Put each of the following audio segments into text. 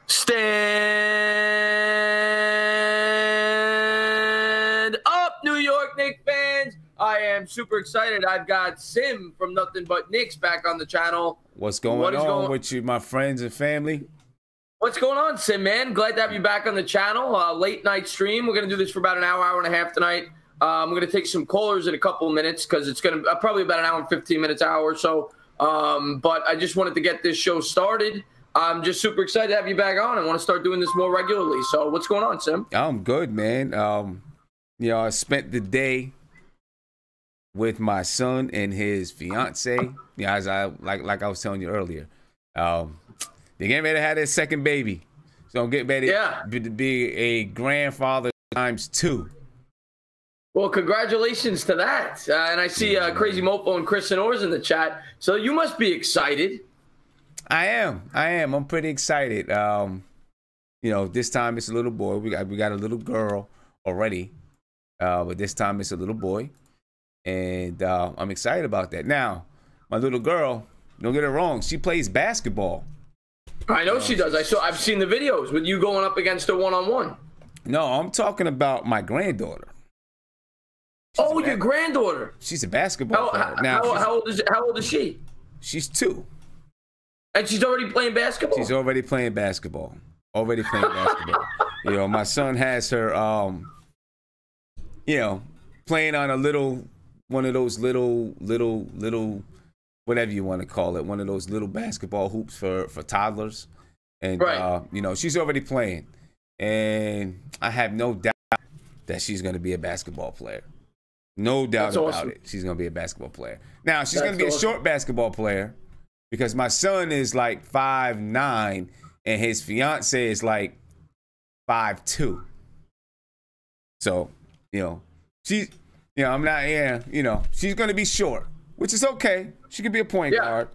Stand up, New York Knicks fans. I am super excited. I've got Sim from Nothing But Knicks back on the channel. What's going on with you, my friends and family? What's going on, Sim, man? Glad to have you back on the channel. Late night stream. We're going to do this for about an hour, hour and a half tonight. We're going to take some callers in a couple of minutes because it's going to probably about an hour and 15 minutes, hour or so. But I just wanted to get this show started. I'm just super excited to have you back on. I want to start doing this more regularly. So what's going on, Sim? I'm good, man. I spent the day with my son and his fiance. As I like I was telling you earlier. They're getting ready to have their second baby. So I'm getting ready to be a grandfather ×2. Well, congratulations to that. And I see Crazy Mofo and Chris Sonor's in the chat. So you must be excited. I am. I'm pretty excited. This time it's a little boy. We got a little girl already. But this time it's a little boy. And I'm excited about that. Now, my little girl, don't get it wrong, she plays basketball. I know she does. I've seen the videos with you going up against her one-on-one. No, I'm talking about my granddaughter. Your granddaughter. She's a basketball player. Now, how old is she? She's 2. And she's already playing basketball? She's already playing basketball. My son has her, playing on one of those little, whatever you want to call it, one of those little basketball hoops for toddlers. And, she's already playing. And I have no doubt that she's going to be a basketball player. No doubt about it. She's going to be a basketball player. Now, she's going to be a short basketball player because my son is like 5'9", and his fiance is like 5'2". So, she's going to be short, which is okay. She could be a point guard.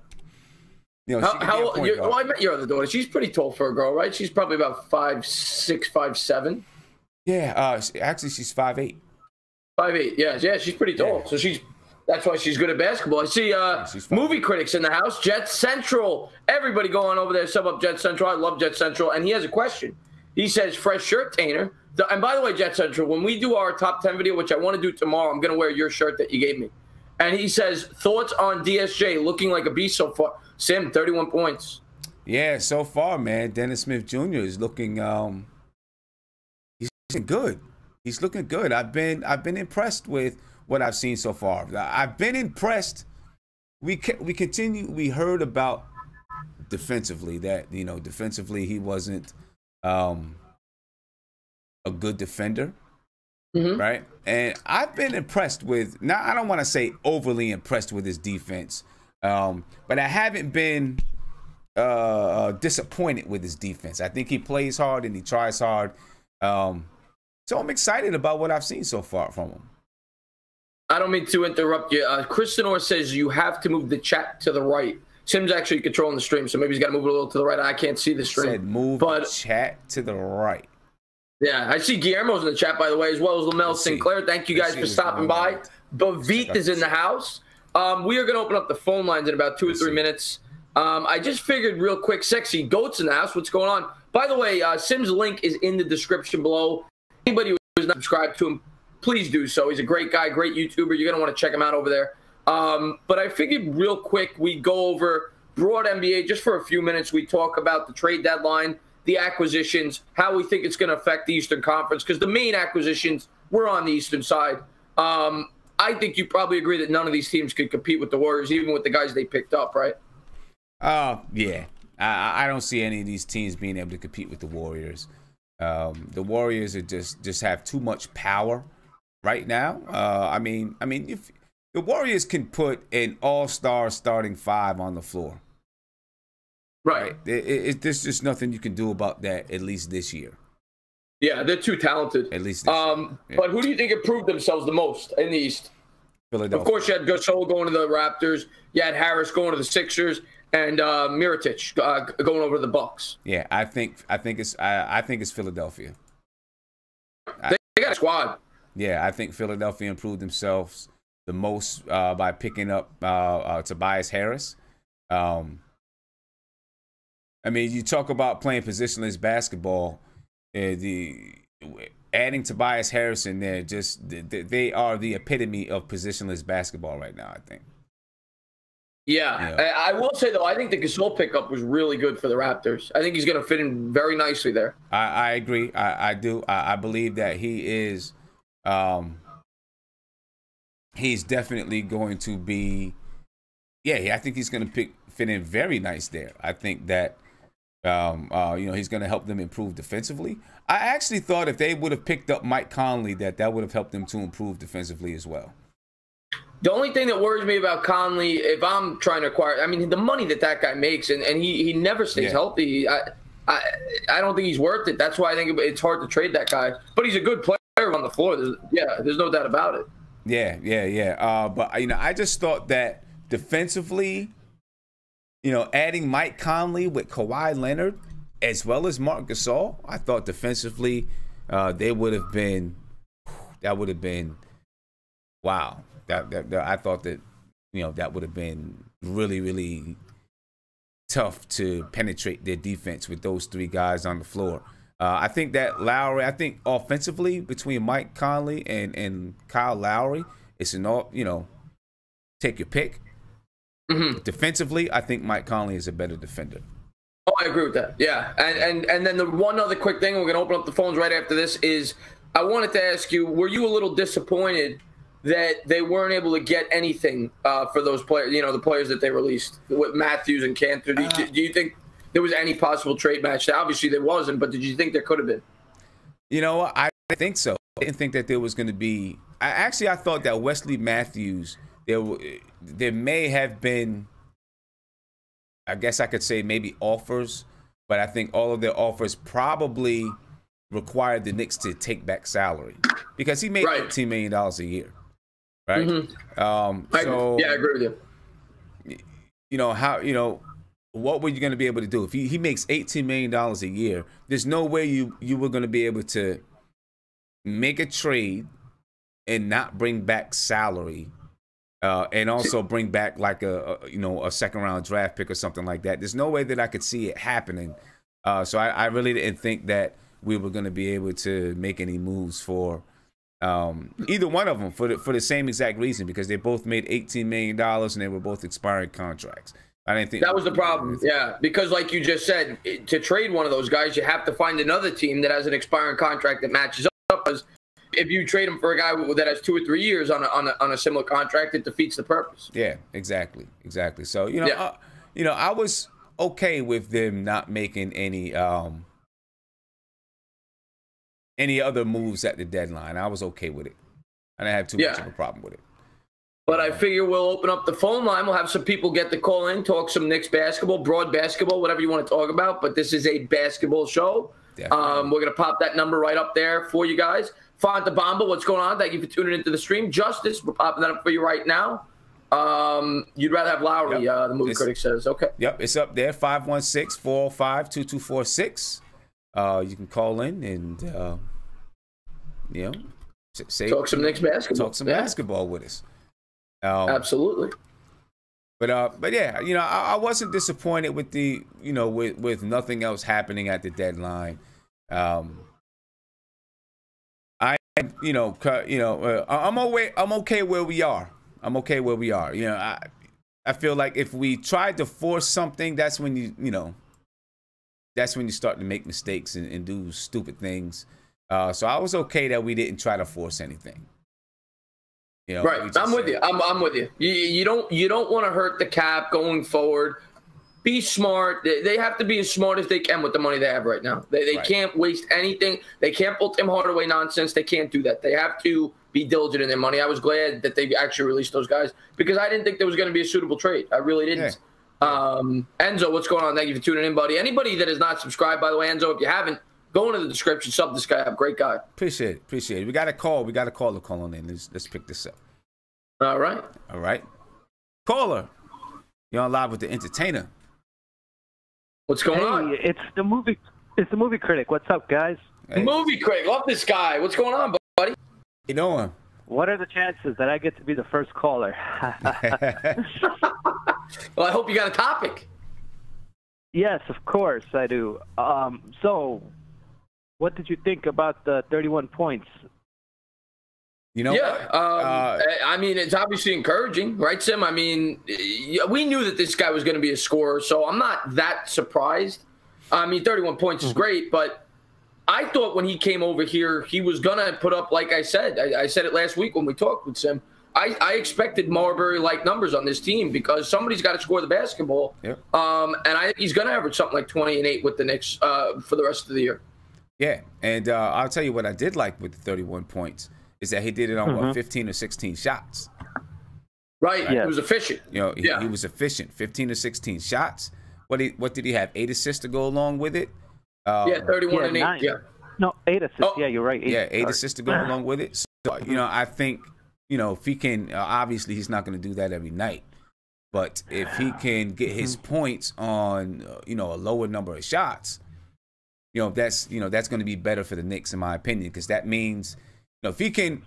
How old? I met your other daughter. She's pretty tall for a girl, right? She's probably about 5'6", 5'7". Yeah, actually, she's 5'8". 5'8", yeah, she's pretty tall. Yeah. So that's why she's good at basketball. I see movie critics in the house. Jet Central. Everybody going over there, sub up Jet Central. I love Jet Central. And he has a question. He says, fresh shirt, Tainer. And by the way, Jet Central, when we do our top 10 video, which I want to do tomorrow, I'm going to wear your shirt that you gave me. And he says, thoughts on DSJ looking like a beast so far. Sim, 31 points. Yeah, so far, man. Dennis Smith Jr. is looking he's looking good. He's looking good. I've been impressed with what I've seen so far. I've been impressed. We heard about defensively that, defensively he wasn't a good defender. Mm-hmm. Right? And I've been impressed with, now I don't want to say overly impressed with his defense, but I haven't been disappointed with his defense. I think he plays hard and he tries hard. So I'm excited about what I've seen so far from him. I don't mean to interrupt you. Chris Sonor says you have to move the chat to the right. Sim's actually controlling the stream, so maybe he's got to move it a little to the right. I can't see the stream. Said move the chat to the right. Yeah, I see Guillermo's in the chat, by the way, as well as Lamel Sinclair. Thank you guys for stopping by. Bavit is in the house. We are going to open up the phone lines in about 2 or 3 minutes. I just figured real quick, Sexy Goat's in the house. What's going on? By the way, Sim's link is in the description below. Anybody who's not subscribed to him, please do so. He's a great guy, great YouTuber. You're going to want to check him out over there. But I figured real quick we go over broad NBA just for a few minutes. We talk about the trade deadline, the acquisitions, how we think it's going to affect the Eastern Conference, because the main acquisitions were on the Eastern side. I think you probably agree that none of these teams could compete with the Warriors, even with the guys they picked up, right? Yeah. I don't see any of these teams being able to compete with the Warriors. The Warriors are just have too much power right now. If the Warriors can put an all-star starting 5 on the floor, right? There's just nothing you can do about that, at least this year. Yeah, they're too talented. At least this year. Yeah. But who do you think improved themselves the most in the East? Philadelphia. Of course, you had Gasol going to the Raptors. You had Harris going to the Sixers. And Mirotic going over to the Bucks. Yeah, I think it's Philadelphia. They got a squad. Yeah, I think Philadelphia improved themselves the most by picking up Tobias Harris. I mean, you talk about playing positionless basketball. The adding Tobias Harrison there, they are the epitome of positionless basketball right now, I think. Yeah. I will say, though, I think the Gasol pickup was really good for the Raptors. I think he's going to fit in very nicely there. I agree. I do. I believe that he is he's definitely going to be I think he's going to fit in very nice there. I think that he's going to help them improve defensively. I actually thought if they would have picked up Mike Conley, that would have helped them to improve defensively as well. The only thing that worries me about Conley, if I'm trying to acquire, I mean, the money that guy makes, and he never stays healthy. I don't think he's worth it. That's why I think it's hard to trade that guy. But he's a good player on the floor. There's no doubt about it. Yeah. But I just thought that defensively, adding Mike Conley with Kawhi Leonard as well as Marc Gasol, I thought defensively that would have been wow. I thought that that would have been really, really tough to penetrate their defense with those three guys on the floor. I think that Lowry, offensively between Mike Conley and Kyle Lowry, it's an take your pick. Mm-hmm. Defensively, I think Mike Conley is a better defender. Oh, I agree with that. Yeah, and then the one other quick thing, we're going to open up the phones right after this, is I wanted to ask you, were you a little disappointed that they weren't able to get anything for those players, the players that they released with Matthews and Cantor? Do you think there was any possible trade match? Obviously there wasn't, but did you think there could have been? I think so. I didn't think that there was going to be. I thought that Wesley Matthews, there may have been, I guess I could say maybe offers, but I think all of their offers probably required the Knicks to take back salary because he made $18 million a year. Right. Mm-hmm. I agree with you. What were you going to be able to do if he makes $18 million a year? There's no way you were going to be able to make a trade and not bring back salary, and also bring back like a second round draft pick or something like that. There's no way that I could see it happening. So I really didn't think that we were going to be able to make any moves for either one of them for the same exact reason, because they both made $18 million and they were both expiring contracts. I didn't think that was the problem. Yeah, because like you just said, to trade one of those guys, you have to find another team that has an expiring contract that matches up. Because if you trade him for a guy that has 2 or 3 years on a similar contract, it defeats the purpose. Yeah, exactly. So I was okay with them not making any other moves at the deadline. I was okay with it. I didn't have too much of a problem with it. But I figure we'll open up the phone line. We'll have some people get to call in, talk some Knicks basketball, broad basketball, whatever you want to talk about. But this is a basketball show. We're going to pop that number right up there for you guys. Fonta Bamba, what's going on? Thank you for tuning into the stream. Justice, we're popping that up for you right now. You'd rather have Lowry, the movie critic says. Okay. Yep, it's up there, 516-405-2246. You can call in and, talk some Knicks basketball. Talk some basketball with us. Absolutely. But yeah, I wasn't disappointed with the, with nothing else happening at the deadline. I'm okay where we are. I feel like if we tried to force something, that's when you start to make mistakes and do stupid things. So I was okay that we didn't try to force anything. Right, I'm with you. I'm with you. You don't want to hurt the cap going forward. Be smart. They have to be as smart as they can with the money they have right now. They can't waste anything. They can't pull Tim Hardaway nonsense. They can't do that. They have to be diligent in their money. I was glad that they actually released those guys because I didn't think there was going to be a suitable trade. I really didn't. Yeah. Enzo, what's going on? Thank you for tuning in, buddy. Anybody that is not subscribed, by the way, Enzo, if you haven't, go into the description, sub this guy up. Great guy. Appreciate it. We got a call. We got a caller calling in. Let's pick this up. All right. Caller, you're on live with the entertainer. What's going on? It's the movie critic. What's up, guys? Hey. Movie critic. Love this guy. What's going on, buddy? You doing? What are the chances that I get to be the first caller? Well, I hope you got a topic. Yes, of course I do. So, what did you think about the 31 points? You know, yeah. I mean, it's obviously encouraging, right, Sim? I mean, we knew that this guy was going to be a scorer, so I'm not that surprised. I mean, 31 points is great, but I thought when he came over here, he was going to put up, like I said it last week when we talked with Sim. I expected Marbury-like numbers on this team because somebody's got to score the basketball. Yep. And I think he's going to average something like 20 and 8 with the Knicks for the rest of the year. Yeah, and I'll tell you what I did like with the 31 points is that he did it on 15 or 16 shots. Right. He was efficient. You know, he was efficient. 15 or 16 shots. What did he have? 8 assists to go along with it. 31 and 8. 9. Yeah. No, 8 assists. Oh. Yeah, you're right. 8 assists to go along with it. So, you know, I think, you know, if he can, obviously he's not going to do that every night. But if he can get his points on, you know, a lower number of shots, that's going to be better for the Knicks in my opinion, because that means, you know,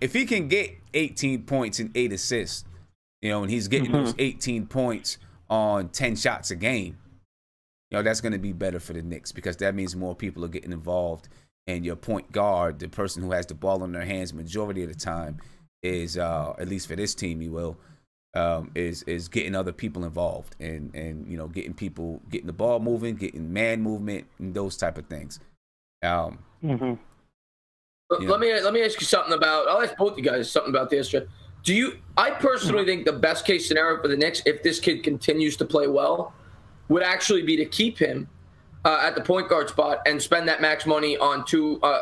if he can get 18 points and 8 assists, you know, and he's getting those 18 points on 10 shots a game, you know, that's going to be better for the Knicks because that means more people are getting involved, and your point guard, the person who has the ball in their hands majority of the time, is at least for this team, he will. Is getting other people involved and you know, getting the ball moving, getting man movement, and those type of things. Let me ask you something about. I'll ask both you guys something about this. I personally think the best case scenario for the Knicks, if this kid continues to play well, would actually be to keep him at the point guard spot and spend that max money on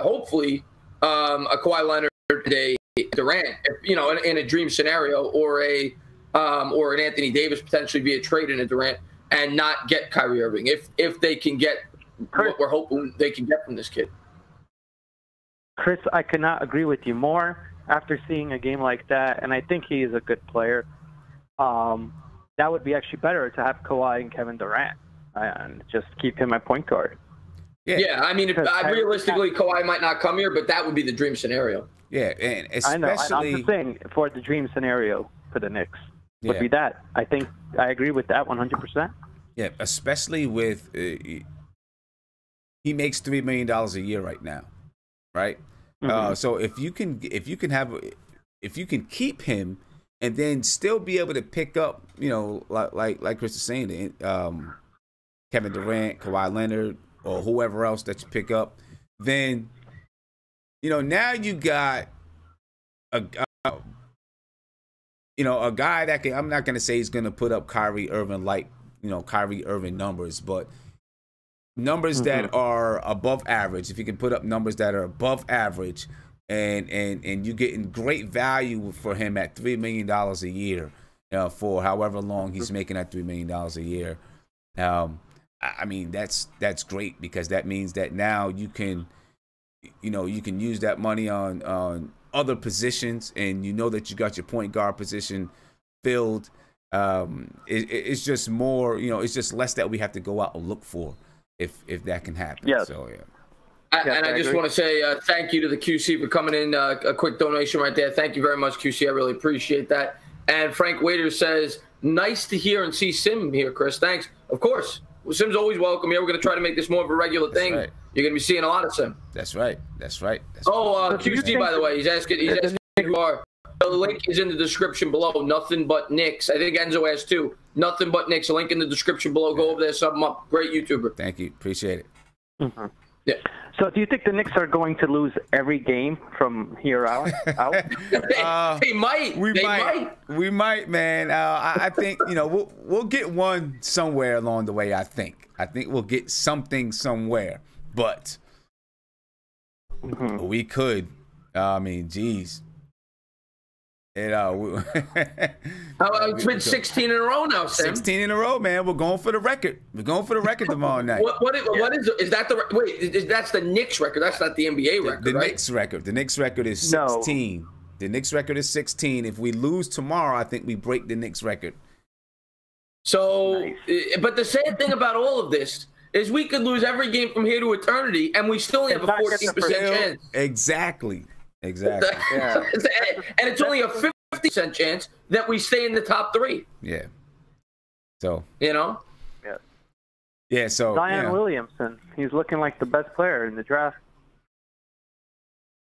hopefully a Kawhi Leonard and a Durant, you know, in a dream scenario, or an Anthony Davis potentially via trade in a Durant, and not get Kyrie Irving if they can get what we're hoping they can get from this kid. Chris, I could not agree with you more after seeing a game like that, and I think he is a good player. That would be actually better to have Kawhi and Kevin Durant and just keep him at point guard. Yeah, I mean, realistically, Kawhi might not come here, but that would be the dream scenario. Yeah, and especially... I know, I'm just saying, for the dream scenario for the Knicks would be that. I think I agree with that 100%. Yeah, especially with... he makes $3 million a year right now, right? So if you can keep him and then still be able to pick up, you know, like Chris is saying, Kevin Durant, Kawhi Leonard, or whoever else that you pick up, then, you know, now you got a guy that can. I'm not gonna say he's gonna put up Kyrie Irving numbers, but numbers that are above average. If you can put up numbers that are above average, and you're getting great value for him at $3 million a year, for however long he's making that $3 million a year. I mean, that's great, because that means that now you can use that money on other positions, and you know that you got your point guard position filled. It's just more, it's just less that we have to go out and look for if that can happen. Yeah. So yeah. I just want to say thank you to the QC for coming in. A quick donation right there. Thank you very much, QC. I really appreciate that. And Frank Waiter says, nice to hear and see Sim here, Chris. Thanks. Of course. Well, Sim's always welcome here. We're going to try to make this more of a regular thing. Right. You're going to be seeing a lot of Sim. That's right. QC, by the way, he's asking who are. The link is in the description below. Nothing But Knicks. I think Enzo asked too. Nothing But Knicks. A link in the description below. Go over there, sub him up. Great YouTuber. Thank you. Appreciate it. Mm-hmm. Yeah. So do you think the Knicks are going to lose every game from here out? They might. We might, man. I think, we'll get one somewhere along the way, I think. I think we'll get something somewhere. But we could. I mean, geez. It's been 16 in a row now, Sam. 16 in a row, man. We're going for the record. We're going for the record tomorrow night. What is that? That's the Knicks record. That's not the NBA record, the right? Knicks record. The Knicks record is 16. No. The Knicks record is 16. If we lose tomorrow, I think we break the Knicks record. So, nice. But the sad thing about all of this is we could lose every game from here to eternity, and we still only have a 14% chance. Exactly. Yeah. And it's only a 50% chance that we stay in the top 3. Yeah. So. Yeah. Yeah, so Zion Williamson. He's looking like the best player in the draft.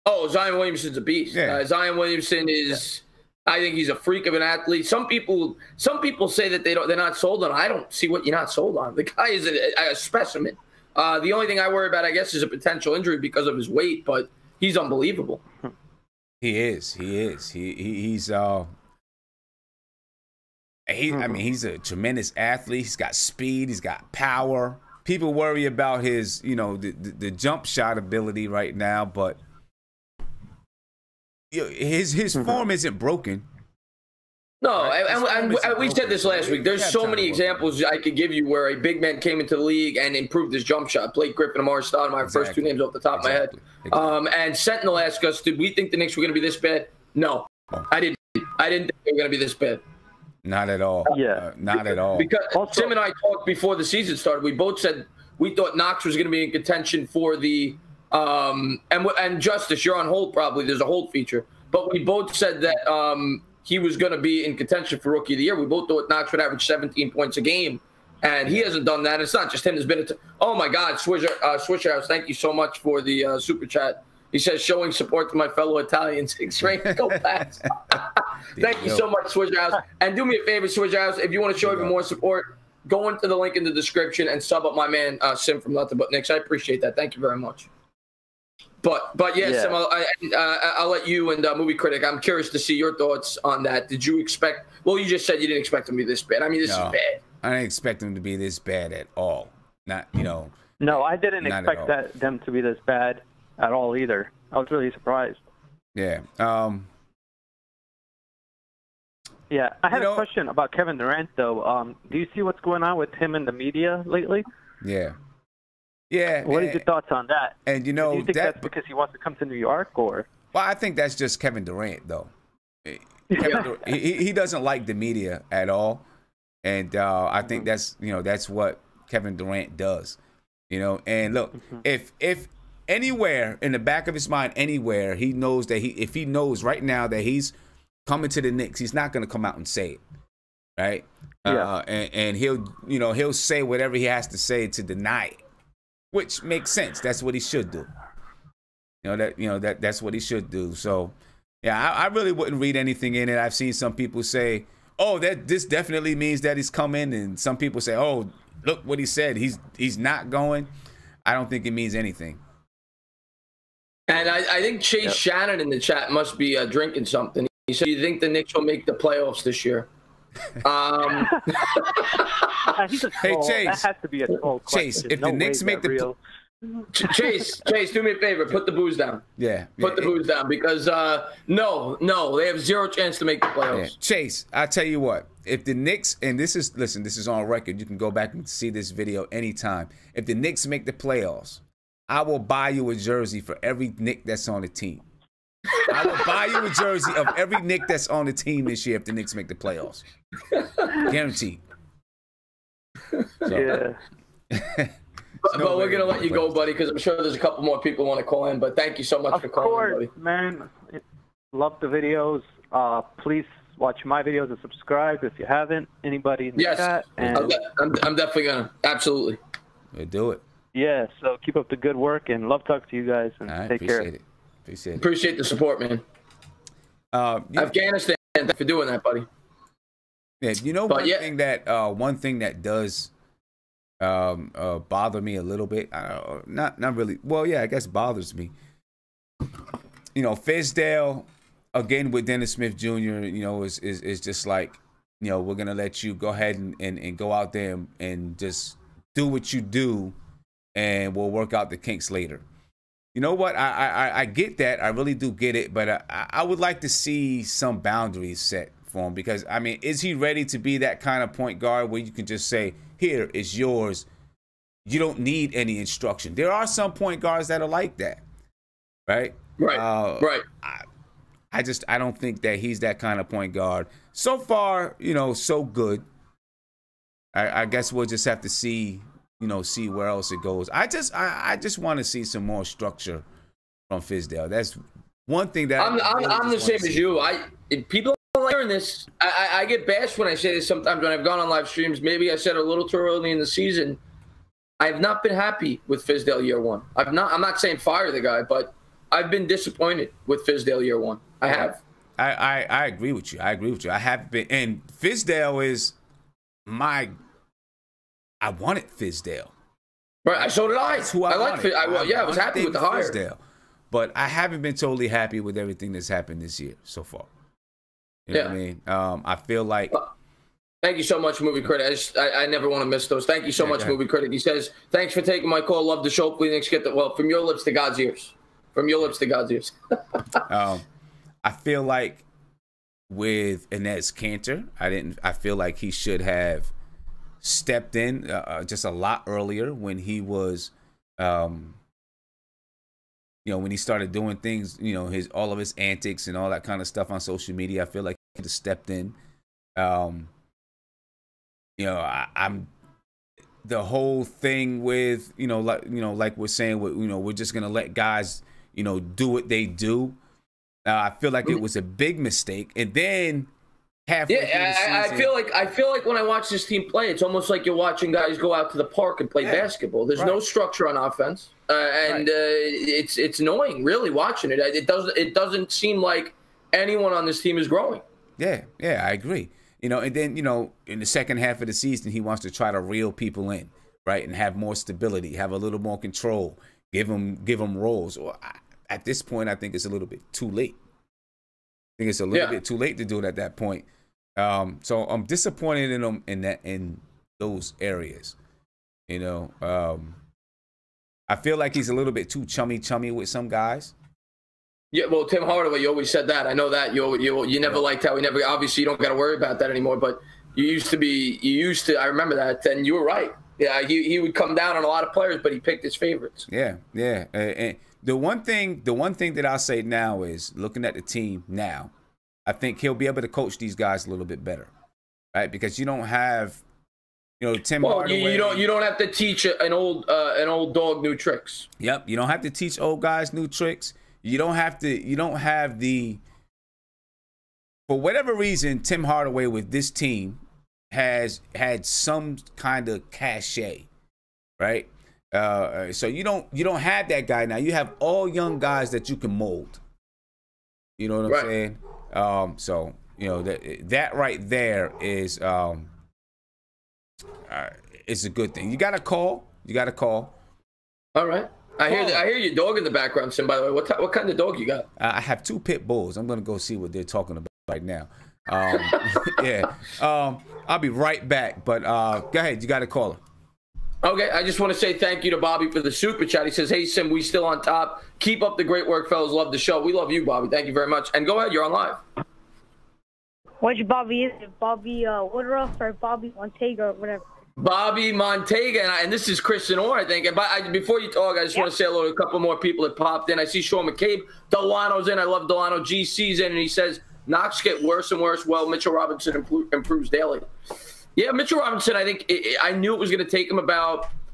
Oh, Zion Williamson's a beast. Yeah. Zion Williamson is. I think he's a freak of an athlete. Some people say that they're not sold on. I don't see what you're not sold on. The guy is a specimen. The only thing I worry about, I guess, is a potential injury because of his weight, but he's unbelievable. He is. He's I mean, he's a tremendous athlete. He's got speed. He's got power. People worry about his, the jump shot ability right now, but his form isn't broken. No, right? and we said this last week. There's so many examples I could give you where a big man came into the league and improved his jump shot. Blake Griffin and Amari Stoudemire, first two names off the top of my head. Exactly. And Sentinel asked us, did we think the Knicks were going to be this bad? No, I didn't. I didn't think they were going to be this bad. Not at all. Yeah. Not at all. Because Tim and I talked before the season started. We both said we thought Knox was going to be in contention for the and Justice, you're on hold probably. There's a hold feature. But we both said that he was going to be in contention for Rookie of the Year. We both thought Knox would average 17 points a game. And he hasn't done that. It's not just him. There's been oh, my God, Swisher House, thank you so much for the super chat. He says, showing support to my fellow Italians. Go fast. Thank you so much, Swisher House. And do me a favor, Swisher House, if you want to show even more support, go into the link in the description and sub up my man, Sim from Nothing But Knicks. I appreciate that. Thank you very much. But yes, Sim, I'll let you and Movie Critic, I'm curious to see your thoughts on that. Did you expect – well, you just said you didn't expect him to be this bad. I mean, this is bad. I didn't expect him to be this bad at all. Not, No, I didn't expect them to be this bad at all either. I was really surprised. Yeah. Yeah, I had a question about Kevin Durant, though. Do you see what's going on with him in the media lately? Yeah. Yeah. What is your thoughts on that? And do you think that's because he wants to come to New York, or? Well, I think that's just Kevin Durant, though. He doesn't like the media at all, and I think that's that's what Kevin Durant does. And look, if anywhere in the back of his mind, anywhere he knows that if he knows right now that he's coming to the Knicks, he's not going to come out and say it, right? Yeah. And he'll say whatever he has to say to deny it, which makes sense. That's what he should do. That's what he should do. So, yeah, I really wouldn't read anything in it. I've seen some people say, "Oh, this definitely means that he's coming," and some people say, "Oh, look what he said. He's not going." I don't think it means anything. And I think Chase Shannon in the chat must be drinking something. He said, "You think the Knicks will make the playoffs this year?" Hey, Chase. That has to be a troll Chase, question. if the Knicks make the Chase, do me a favor. Put the booze down. Yeah. Put the booze down because no, they have zero chance to make the playoffs. Yeah. Chase, I tell you what, if the Knicks, and this is on record, you can go back and see this video anytime. If the Knicks make the playoffs, I will buy you a jersey for every Knick that's on the team. I will buy you a jersey of every Knick that's on the team this year if the Knicks make the playoffs. Guaranteed. So. Yeah. But we're going to let you go, buddy, because I'm sure there's a couple more people who want to call in. But thank you so much for calling, buddy. Of course, man. Love the videos. Please watch my videos and subscribe if you haven't. Anybody in the chat. And I'm definitely going to. Absolutely. We'll do it. Yeah, so keep up the good work, and love talking to you guys. And take care. Appreciate the support, man. Afghanistan, thanks for doing that, buddy. Yeah, one thing that does bother me a little bit. Not really. Well, yeah, I guess bothers me. Fizdale again with Dennis Smith Jr. Is just like, we're gonna let you go ahead and go out there and just do what you do, and we'll work out the kinks later. You know what? I get that. I really do get it, but I would like to see some boundaries set for him because is he ready to be that kind of point guard where you can just say, here is yours. You don't need any instruction. There are some point guards that are like that, right? Right. Right. I don't think that he's that kind of point guard. So far, so good. I guess we'll just have to see where else it goes. I just want to see some more structure from Fizdale. That's one thing that I'm the same as you. People are hearing this. I get bashed when I say this sometimes when I've gone on live streams. Maybe I said it a little too early in the season. I have not been happy with Fizdale year one. I'm not saying fire the guy, but I've been disappointed with Fizdale year one. I have. I agree with you. I have been, and Fizdale is I wanted Fizdale. Right, so did I. That's who I like Fizdale. I was happy with the hire. Fizdale, but I haven't been totally happy with everything that's happened this year so far. You know what I mean? I feel like. Thank you so much, Movie Critic. I never want to miss those. Thank you so much, Movie Critic. He says, thanks for taking my call. Love the show. Please Knicks get from your lips to God's ears. From your lips to God's ears. I feel like with Enes Kanter, I feel like he should have stepped in just a lot earlier when he was, when he started doing things, all of his antics and all that kind of stuff on social media. I feel like he could have stepped in. I'm the whole thing with, like we're saying, we're just going to let guys, do what they do. I feel like it was a big mistake. And then halfway through the season, I feel like when I watch this team play, it's almost like you're watching guys go out to the park and play basketball. There's no structure on offense. It's annoying, really, watching it. It doesn't seem like anyone on this team is growing. Yeah, I agree. And then, in the second half of the season, he wants to try to reel people in, right, and have more stability, have a little more control, give them roles. Well, at this point, I think it's a little bit too late. I think it's a little bit too late to do it at that point. So I'm disappointed in him in those areas. I feel like he's a little bit too chummy with some guys. Yeah, well, Tim Hardaway, you always said that. I know that you never liked how he never. Obviously, you don't got to worry about that anymore. But you used to. I remember that, and you were right. Yeah, he would come down on a lot of players, but he picked his favorites. Yeah. And the one thing that I'll say now is, looking at the team now, I think he'll be able to coach these guys a little bit better, right? Because you don't have, Tim Hardaway. You don't have to teach an old dog new tricks. Yep, you don't have to teach old guys new tricks. You don't have the, for whatever reason, Tim Hardaway with this team has had some kind of cachet, right? So you don't have that guy now. You have all young guys that you can mold. You know what I'm saying? So that right there is it's a good thing. You got to call. All right. I hear your dog in the background, Sim, by the way. What kind of dog you got? I have two pit bulls. I'm going to go see what they're talking about right now. I'll be right back. But go ahead. You got a caller. Okay. I just want to say thank you to Bobby for the super chat. He says, hey, Sim, we still on top. Keep up the great work, fellas. Love the show. We love you, Bobby. Thank you very much. And go ahead. You're on live. Which Bobby is it? Bobby Woodruff or Bobby Montega or whatever? Bobby Montega, and this is Chris and Orr, I think. And before you talk, I just want to say hello to a couple more people that popped in. I see Sean McCabe. Delano's in. I love Delano. GC's in, and he says, knocks get worse and worse. Well, Mitchell Robinson improves daily. Yeah, Mitchell Robinson, I think I knew it was going to take him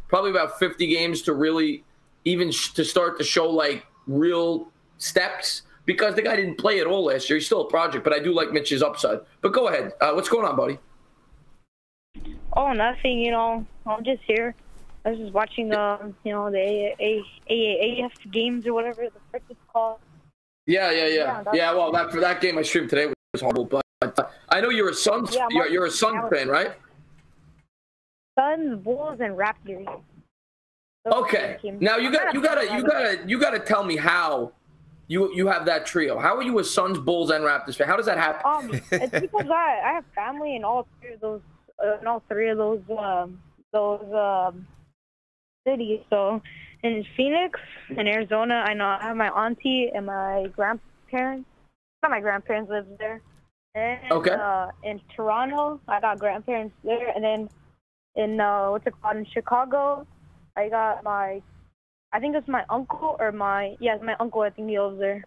probably about 50 games to really even to start to show, like, real steps, because the guy didn't play at all last year. He's still a project, but I do like Mitch's upside. But go ahead. What's going on, buddy? Oh, nothing, I'm just here. I was just watching, the AAF games or whatever the frick it's called. Yeah, well, for that game I streamed today was horrible, but I know you're a Suns you're a Suns fan, right? Suns, Bulls, and Raptors. Okay. Now you gotta tell me how you have that trio. How are you a Suns, Bulls, and Raptors fan? How does that happen? It's because I have family in all three of those cities. So in Phoenix, in Arizona, I know I have my auntie and my grandparents. Not my grandparents live there. And in Toronto, I got grandparents there. And then in in Chicago, I got I think it's my uncle or my uncle. I think he lives there.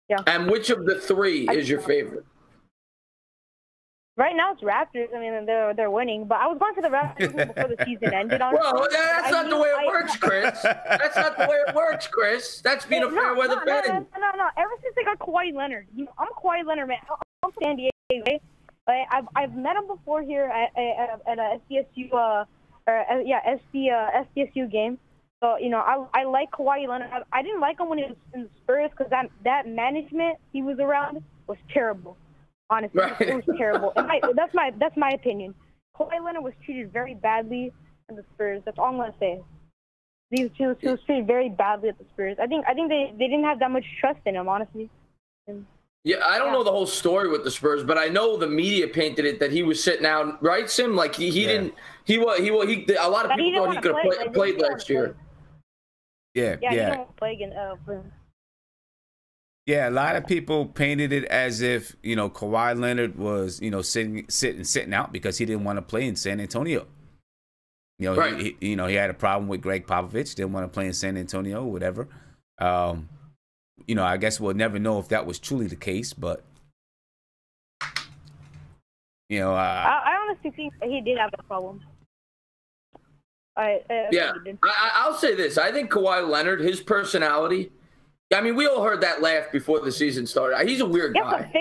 Yeah. And which of the three is your favorite? Right now it's Raptors. I mean, they're winning, but I was going for the Raptors before the season ended. Well, that's not the way it works, Chris. That's not the way it works, Chris. That's being a fair weather fan. No. Ever since they got Kawhi Leonard, I'm a Kawhi Leonard man. I'm from San Diego. I've met him before here at a SDSU SDSU game. So, I like Kawhi Leonard. I didn't like him when he was in the Spurs because that management he was around was terrible. Honestly, right. It was terrible. That's my opinion. Kawhi Leonard was treated very badly in the Spurs. That's all I'm gonna say. He was treated very badly at the Spurs. I think they didn't have that much trust in him, honestly. Yeah, I don't know the whole story with the Spurs, but I know the media painted it that he was sitting out, right, Sim? Like he didn't. A lot of people thought he could have played last year. Yeah. He didn't play again. Yeah, a lot of people painted it as if, Kawhi Leonard was, sitting out because he didn't want to play in San Antonio. Right. He had a problem with Greg Popovich, didn't want to play in San Antonio, whatever. I guess we'll never know if that was truly the case, but I honestly think he did have a problem. I'll say this. I think Kawhi Leonard, his personality, I mean, we all heard that laugh before the season started. He's a weird guy.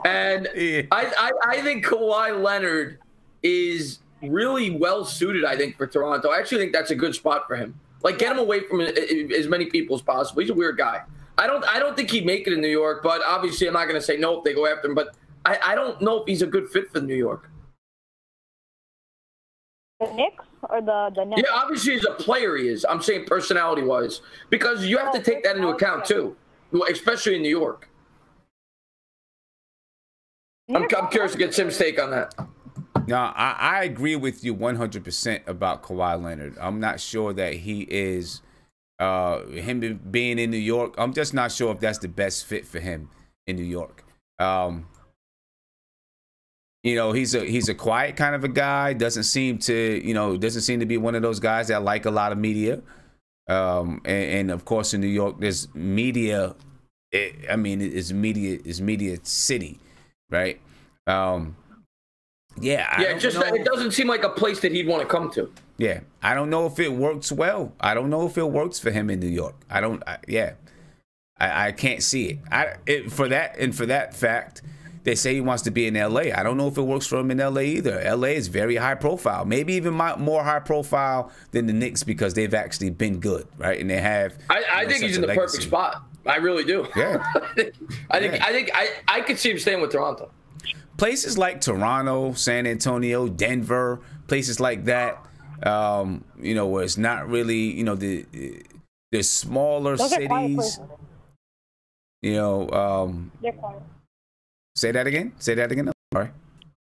And I think Kawhi Leonard is really well suited, I think, for Toronto. I actually think that's a good spot for him. Like, get him away from as many people as possible. He's a weird guy. I don't think he'd make it in New York, but obviously I'm not going to say no if they go after him. But I don't know if he's a good fit for New York. The Knicks or the Nets? Yeah, obviously as a player he is. I'm saying personality-wise. Because you have to take that into account, too, especially in New York. I'm curious to get Sim's take on that. No, I agree with you 100% about Kawhi Leonard. I'm not sure that he is him being in New York. I'm just not sure if that's the best fit for him in New York. He's a quiet kind of a guy. Doesn't seem to be one of those guys that like a lot of media. And of course in New York there's media. It's media city, right? It doesn't seem like a place that he'd want to come to. Yeah, I don't know if it works well. I don't know if it works for him in New York. I can't see it. For that fact, they say he wants to be in LA. I don't know if it works for him in LA either. LA is very high profile, maybe even more high profile than the Knicks because they've actually been good, right? And they have. I think he's in the perfect spot. I really do. Yeah. I could see him staying with Toronto. Places like Toronto, San Antonio, Denver, places like that, where it's not really, the smaller cities. They're quiet. Say that again. Sorry.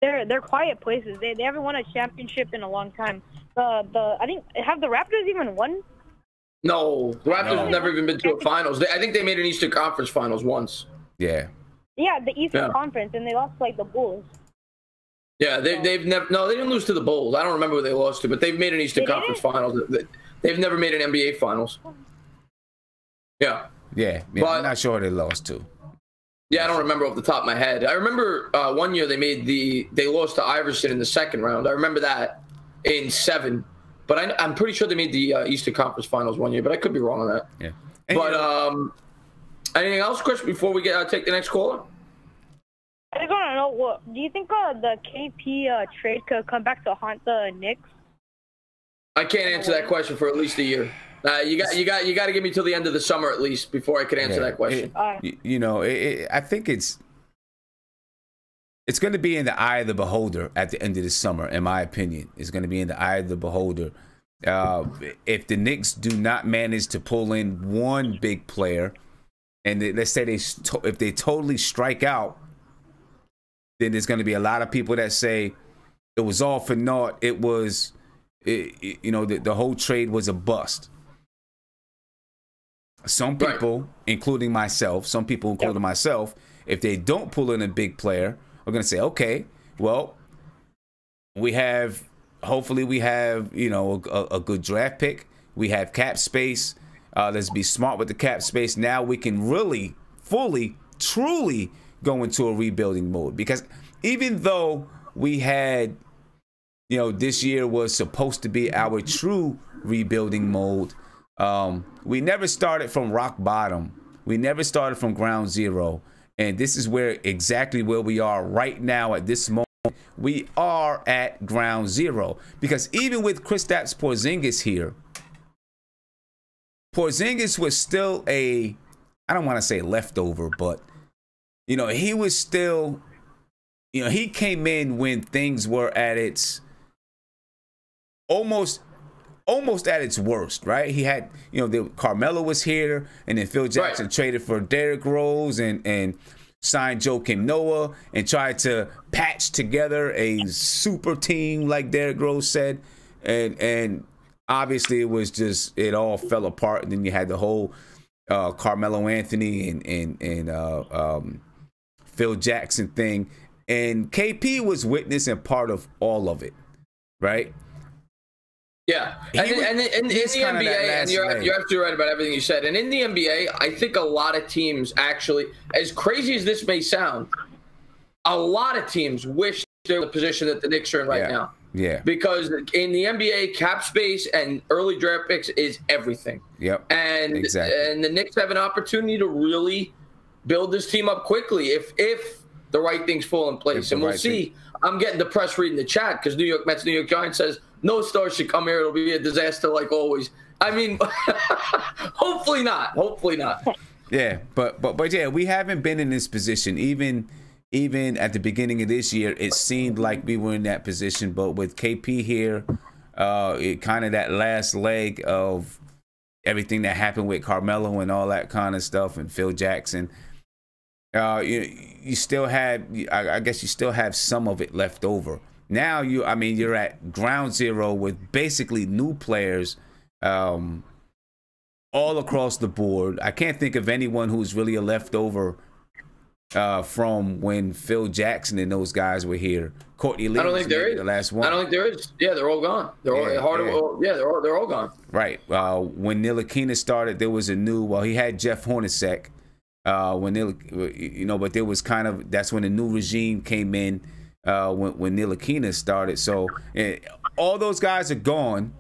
They're quiet places. They haven't won a championship in a long time. I think have the Raptors even won? No, the Raptors have never even been to a finals. I think they made an Eastern Conference Finals once. Yeah. Yeah, the Eastern Conference, and they lost like the Bulls. Yeah, they've never. No, they didn't lose to the Bulls. I don't remember who they lost to, but they've made an Eastern Conference Finals. They've never made an NBA Finals. Yeah. Yeah, but I'm not sure who they lost to. Yeah, I don't remember off the top of my head. I remember one year they lost to Iverson in the second round. I remember that in 7. But I'm pretty sure they made the Eastern Conference Finals one year, but I could be wrong on that. Yeah. But anything else, Chris, before we take the next caller? I just want to know, do you think the KP trade could come back to haunt the Knicks? I can't answer that question for at least a year. You got to give me till the end of the summer at least before I can answer that question. I think it's going to be in the eye of the beholder at the end of the summer, in my opinion. It's going to be in the eye of the beholder. If the Knicks do not manage to pull in one big player, and let's say if they totally strike out, then there's going to be a lot of people that say it was all for naught. It was, the whole trade was a bust. Some people, including myself, if they don't pull in a big player, are going to say, okay, well, hopefully we have, a good draft pick. We have cap space. Let's be smart with the cap space. Now we can really, fully, truly go into a rebuilding mode. Because even though we had, this year was supposed to be our true rebuilding mode, we never started from rock bottom. We never started from ground zero. And this is exactly where we are right now at this moment. we are at ground zero. Because even with Kristaps Porzingis here, Porzingis was still I don't want to say leftover, but, he was still, he came in when things were at its almost at its worst, right? He had, Carmelo was here, and then Phil Jackson traded for Derrick Rose and signed Joakim Noah and tried to patch together a super team, like Derrick Rose said, and obviously it all fell apart. And then you had the whole Carmelo Anthony and Phil Jackson thing, and KP was witness and part of all of it, right? Yeah, and in the NBA, and you're absolutely right about everything you said. And in the NBA, I think a lot of teams actually, as crazy as this may sound, a lot of teams wish they were in the position that the Knicks are in right now. Yeah. Because in the NBA, cap space and early draft picks is everything. Yep. And the Knicks have an opportunity to really build this team up quickly if the right things fall in place. And we'll see. I'm getting depressed reading the chat because New York Mets, New York Giants says no stars should come here. It'll be a disaster like always. I mean, hopefully not. Hopefully not. Yeah, but yeah, we haven't been in this position. Even at the beginning of this year, it seemed like we were in that position. But with KP here, it kind of that last leg of everything that happened with Carmelo and all that kind of stuff, and Phil Jackson. You still have, I guess you still have some of it left over. Now you're at ground zero with basically new players all across the board. I can't think of anyone who's really a leftover from when Phil Jackson and those guys were here. Courtney Lee, I don't think there is. The last one. I don't think there is. Yeah, they're all gone. They're all gone. Right. When Ntilikina started, there was he had Jeff Hornacek. But there was that's when the new regime came in when Ntilikina started. So all those guys are gone.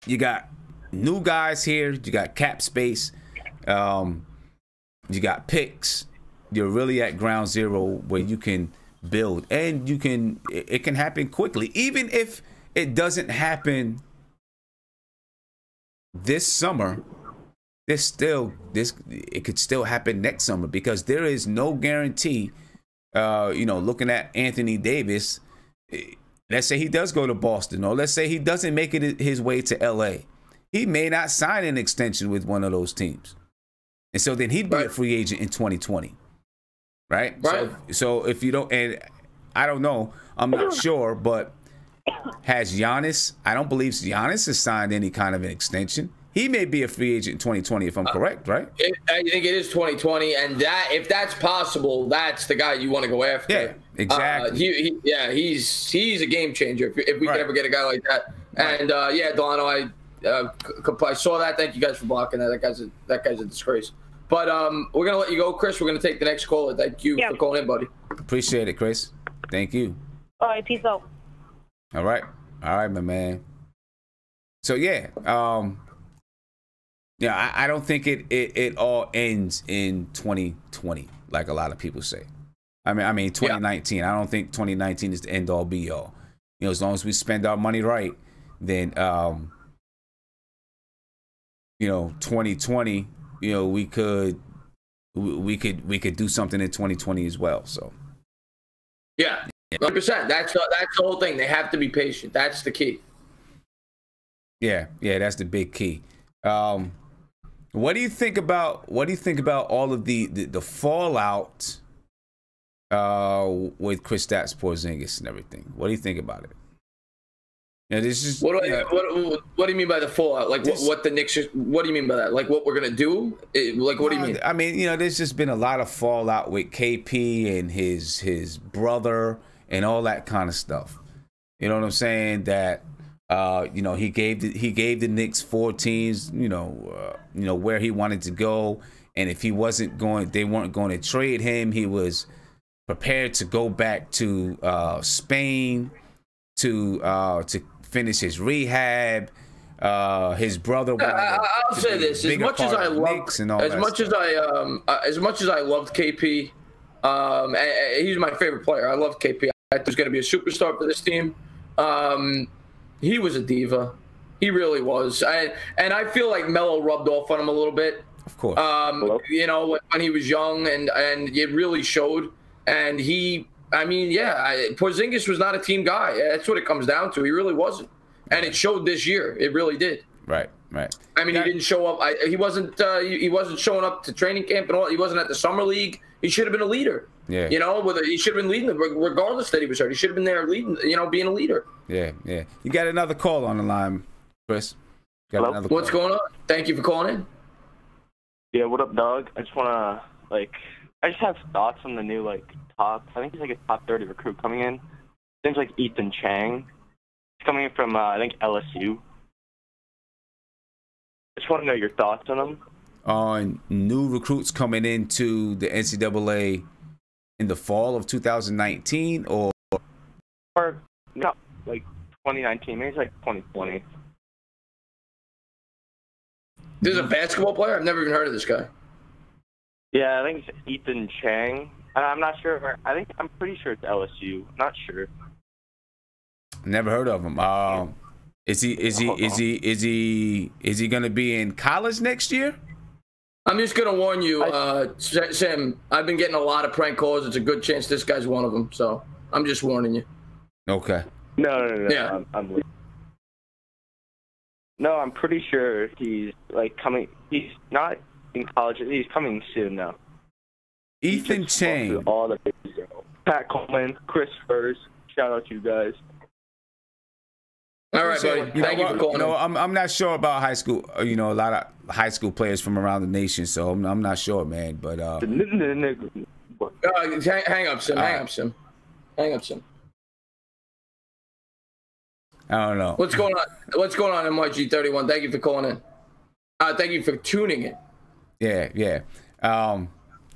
You got new guys here. You got cap space. You got picks. You're really at ground zero where you can build, and it can happen quickly. Even if it doesn't happen this summer, it could still happen next summer, because there is no guarantee. Looking at Anthony Davis, let's say he does go to Boston, or let's say he doesn't make it his way to LA. He may not sign an extension with one of those teams. And so then he'd be a free agent in 2020. Right? So if you don't, and I don't know, I'm not sure, but has Giannis, I don't believe Giannis has signed any kind of an extension. He may be a free agent in 2020, if I'm correct, right? I think it is 2020, and if that's possible, that's the guy you want to go after. Yeah, exactly. He's a game changer if we can ever get a guy like that. Right. And Delano, I saw that. Thank you guys for blocking that. That guy's a disgrace. But we're gonna let you go, Chris. We're gonna take the next caller. Thank you for calling in, buddy. Appreciate it, Chris. Thank you. All right, peace out. All right, my man. So I don't think it all ends in 2020 like a lot of people say. I mean 2019. I don't think 2019 is the end all be all. As long as we spend our money right, then 2020, we could do something in 2020 as well. So 100%. That's the whole thing. They have to be patient. That's the key. Yeah, that's the big key. What do you think about all of the fallout with Kristaps Porzingis and everything? What do you think about it? This is what do you mean by the fallout? Like what the Knicks? What do you mean by that? Like what we're gonna do? What do you mean? I mean, there's just been a lot of fallout with KP and his brother and all that kind of stuff. You know what I'm saying? That he gave the Knicks 4 teams, where he wanted to go, and if they weren't going to trade him, he was prepared to go back to Spain to finish his rehab. His brother. I'll say this: as much as I loved KP, he's my favorite player. I love KP. there's going to be a superstar for this team. He was a diva. He really was. And I feel like Melo rubbed off on him a little bit. Of course. You know, when he was young, and it really showed. And Porzingis was not a team guy. That's what it comes down to. He really wasn't. And it showed this year. It really did. Right. I mean, he didn't show up. He wasn't showing up to training camp and all. He wasn't at the summer league. He should have been a leader. Yeah. You know, he should have been leading, regardless that he was hurt. He should have been there leading, being a leader. Yeah. You got another call on the line, Chris. Hello? What's going on? Thank you for calling in. Yeah, what up, dog? I just want to, I just have thoughts on the new, top, I think he's a top 30 recruit coming in. Seems like Ethan Chang. He's coming in from, I think, LSU. Just want to know your thoughts on him. On new recruits coming into the NCAA in the fall of 2019 or no, 2019, maybe it's 2020. This is a basketball player? I've never even heard of this guy. Yeah, I think it's Ethan Chang. I'm not sure. I'm pretty sure it's LSU. Not sure. Never heard of him. Is he gonna be in college next year? I'm just gonna warn you, Sam. I've been getting a lot of prank calls. It's a good chance this guy's one of them. So I'm just warning you. Okay. No. Yeah. No, I'm pretty sure he's coming. He's not in college. He's coming soon now. Ethan Chang. All the Pat Coleman, Chris Furs. Shout out to you guys. All right, buddy. Thank you for calling. I'm not sure about high school. A lot of high school players from around the nation, so I'm not sure, man. But hang up, Sim. Hang up, Sim. I don't know. What's going on? MYG31? Thank you for calling in. Thank you for tuning in. Yeah.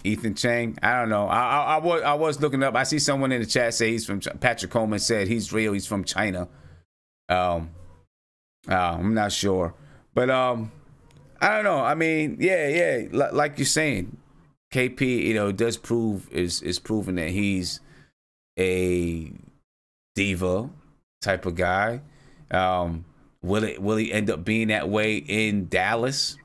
Ethan Chang. I don't know. I was looking up. I see someone in the chat say he's from. Patrick Coleman said he's real. He's from China. I'm not sure, but I don't know. I mean, yeah. Like you're saying, KP, does is proven that he's a diva type of guy. Will he end up being that way in Dallas?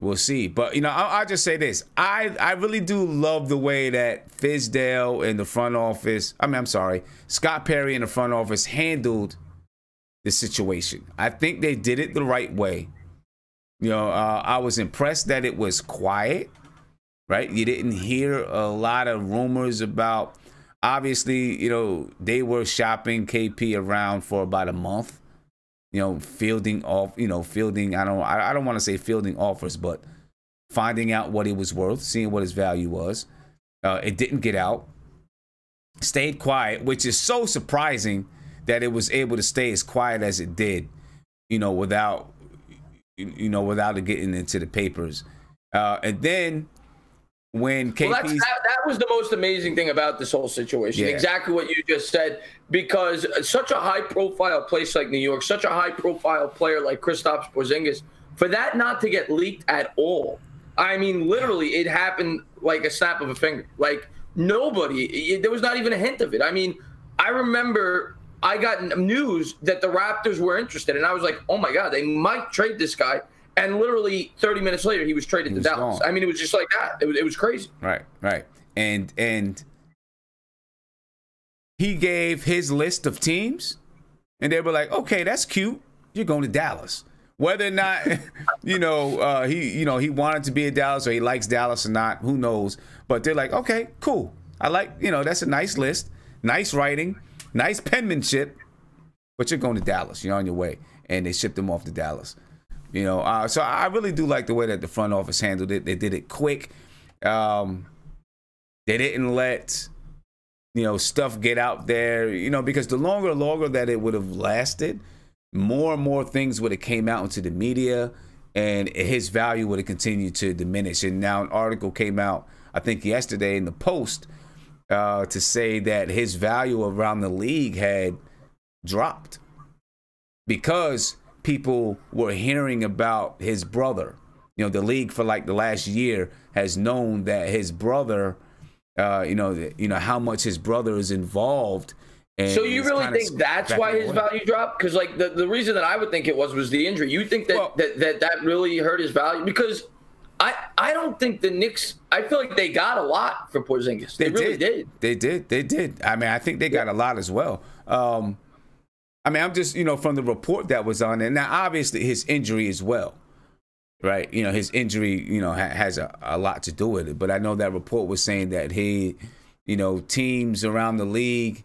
We'll see. But I'll just say this: I really do love the way that Fizdale in the front office. I'm sorry, Scott Perry in the front office handled the situation. I think they did it the right way. I was impressed that it was quiet. Right, you didn't hear a lot of rumors about. Obviously, they were shopping KP around for about a month. Fielding off, fielding, I don't want to say fielding offers, but finding out what he was worth, seeing what his value was. It didn't get out. Stayed quiet, which is so surprising that it was able to stay as quiet as it did, without it getting into the papers. And then when KP... Well, that was the most amazing thing about this whole situation. Yeah. Exactly what you just said, because such a high-profile place like New York, such a high-profile player like Kristaps Porzingis, for that not to get leaked at all, I mean, literally, it happened like a snap of a finger. Like, there was not even a hint of it. I mean, I remember I got news that the Raptors were interested, and I was like, oh, my God, they might trade this guy. And literally 30 minutes later, he was traded to Dallas. Gone. I mean, it was just like that. It was crazy. Right. And he gave his list of teams, and they were like, okay, that's cute. You're going to Dallas. Whether or not, he wanted to be in Dallas or he likes Dallas or not, who knows. But they're like, okay, cool. I like, that's a nice list. Nice writing. Nice penmanship. But you're going to Dallas. You're on your way. And they shipped him off to Dallas. So I really do like the way that the front office handled it. They did it quick. They didn't let, stuff get out there, because the longer that it would have lasted, more and more things would have came out into the media and his value would have continued to diminish. And now an article came out, I think yesterday in the Post, to say that his value around the league had dropped because people were hearing about his brother. The league for the last year has known that his brother how much his brother is involved. And so you really think that's why his value dropped? Because like the reason that I would think it was the injury. You think that really hurt his value? Because I don't think the Knicks. I feel like they got a lot for Porzingis. They really did. They did. I mean, I think they got a lot as well. I mean, I'm just from the report that was on there. Now, obviously, his injury as well, right? His injury, has a lot to do with it. But I know that report was saying that teams around the league,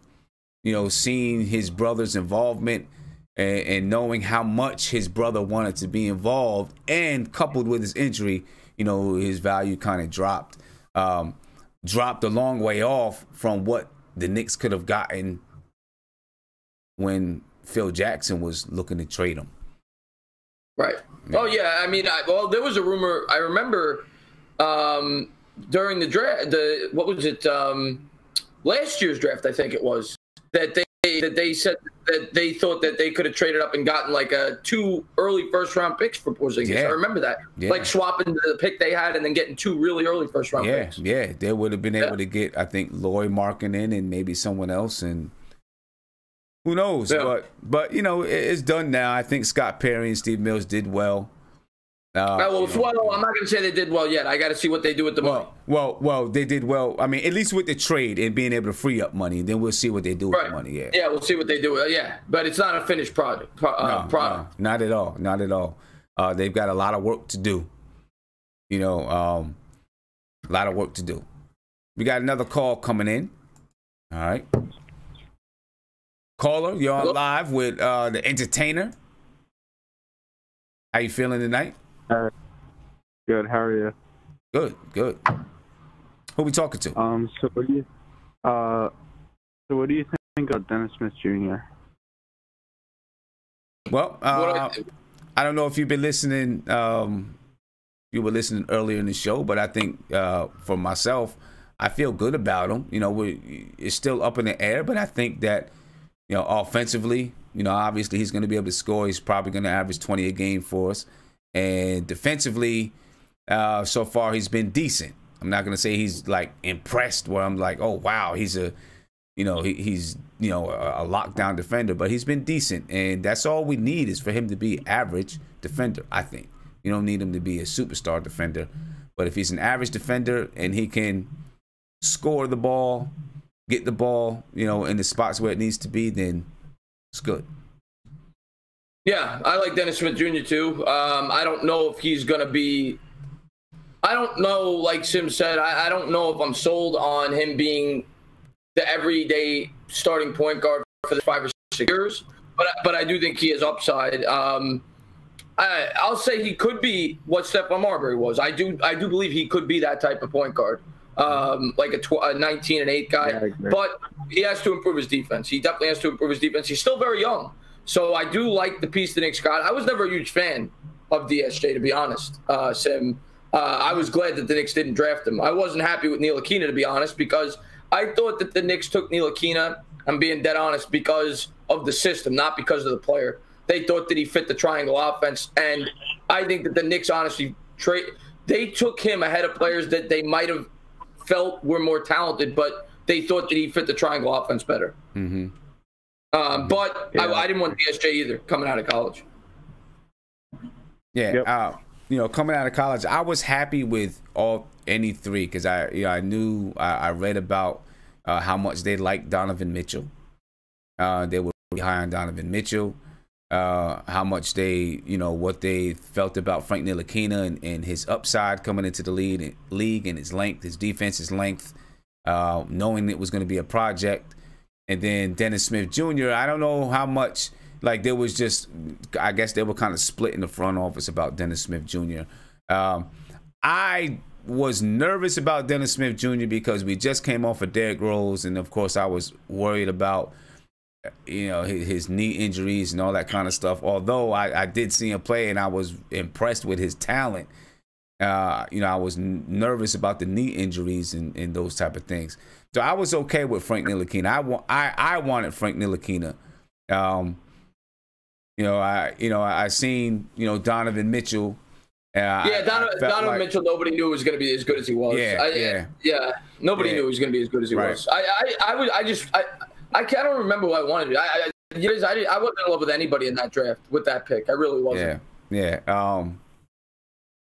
seeing his brother's involvement and knowing how much his brother wanted to be involved, and coupled with his injury, his value kind of dropped a long way off from what the Knicks could have gotten when Phil Jackson was looking to trade him. Right. Yeah. Oh, yeah. I mean, there was a rumor. I remember during the draft, what was it? Last year's draft, I think it was, that they said that they thought that they could have traded up and gotten like 2 early first-round picks for Porzingis. Yeah. I remember that. Yeah. Like swapping the pick they had and then getting 2 really early first-round picks. Yeah, they would have been able to get, I think, Lloyd Markkanen and maybe someone else, and who knows? Yeah. But it's done now. I think Scott Perry and Steve Mills did well. I'm not going to say they did well yet. I got to see what they do with the money. Well, they did well. I mean, at least with the trade and being able to free up money. Then we'll see what they do with the money. Yeah, we'll see what they do. Yeah, but it's not a finished product. No, not at all. Not at all. They've got a lot of work to do. A lot of work to do. We got another call coming in. All right. Caller, you're on live with the entertainer. How you feeling tonight? Good. How are you? Good. Who we talking to? So what do you think of Dennis Smith Jr.? Well, I don't know if you've been listening. You were listening earlier in the show, but I think for myself, I feel good about him. It's still up in the air, but I think that offensively, obviously he's going to be able to score. He's probably going to average 20 a game for us. And defensively, so far he's been decent. I'm not going to say he's like impressed where I'm like, oh wow, he's a lockdown defender, but he's been decent. And that's all we need is for him to be average defender, I think. You don't need him to be a superstar defender. But if he's an average defender and he can score the ball, get the ball, in the spots where it needs to be, then it's good. Yeah, I like Dennis Smith Jr. too. I don't know if he's going to be – I don't know, like Sim said, I don't know if I'm sold on him being the everyday starting point guard for the 5 or 6 years, but I do think he has upside. I'll say he could be what Stephon Marbury was. I do believe he could be that type of point guard. Like a 19 and 8 guy, but he has to improve his defense. He definitely has to improve his defense. He's still very young, so I do like the piece the Knicks got. I was never a huge fan of DSJ, to be honest, Sim. I was glad that the Knicks didn't draft him. I wasn't happy with Ntilikina, to be honest, because I thought that the Knicks took Ntilikina, I'm being dead honest, because of the system, not because of the player. They thought that he fit the triangle offense, and I think that the Knicks honestly they took him ahead of players that they might have felt were more talented, but they thought that he fit the triangle offense better. Mm-hmm. But yeah. I didn't want DSJ either coming out of college. Yeah, yep. Coming out of college, I was happy with any 3 because I read about how much they liked Donovan Mitchell. They were really high on Donovan Mitchell. How much what they felt about Frank Ntilikina and his upside coming into the league and his length, his defense's length, knowing it was going to be a project. And then Dennis Smith Jr., I don't know how much, like there was just, I guess they were kind of split in the front office about Dennis Smith Jr. I was nervous about Dennis Smith Jr. because we just came off of Derrick Rose, and of course I was worried about his knee injuries and all that kind of stuff. Although I did see him play and I was impressed with his talent, I was nervous about the knee injuries and those type of things. So I was okay with Frank Ntilikina. I wanted Frank Ntilikina. I seen Donovan Mitchell Donovan Mitchell, nobody knew was going to be as good as he was. Nobody knew he was going to be as good as he was. I don't remember who I wanted. I wasn't in love with anybody in that draft with that pick. I really wasn't.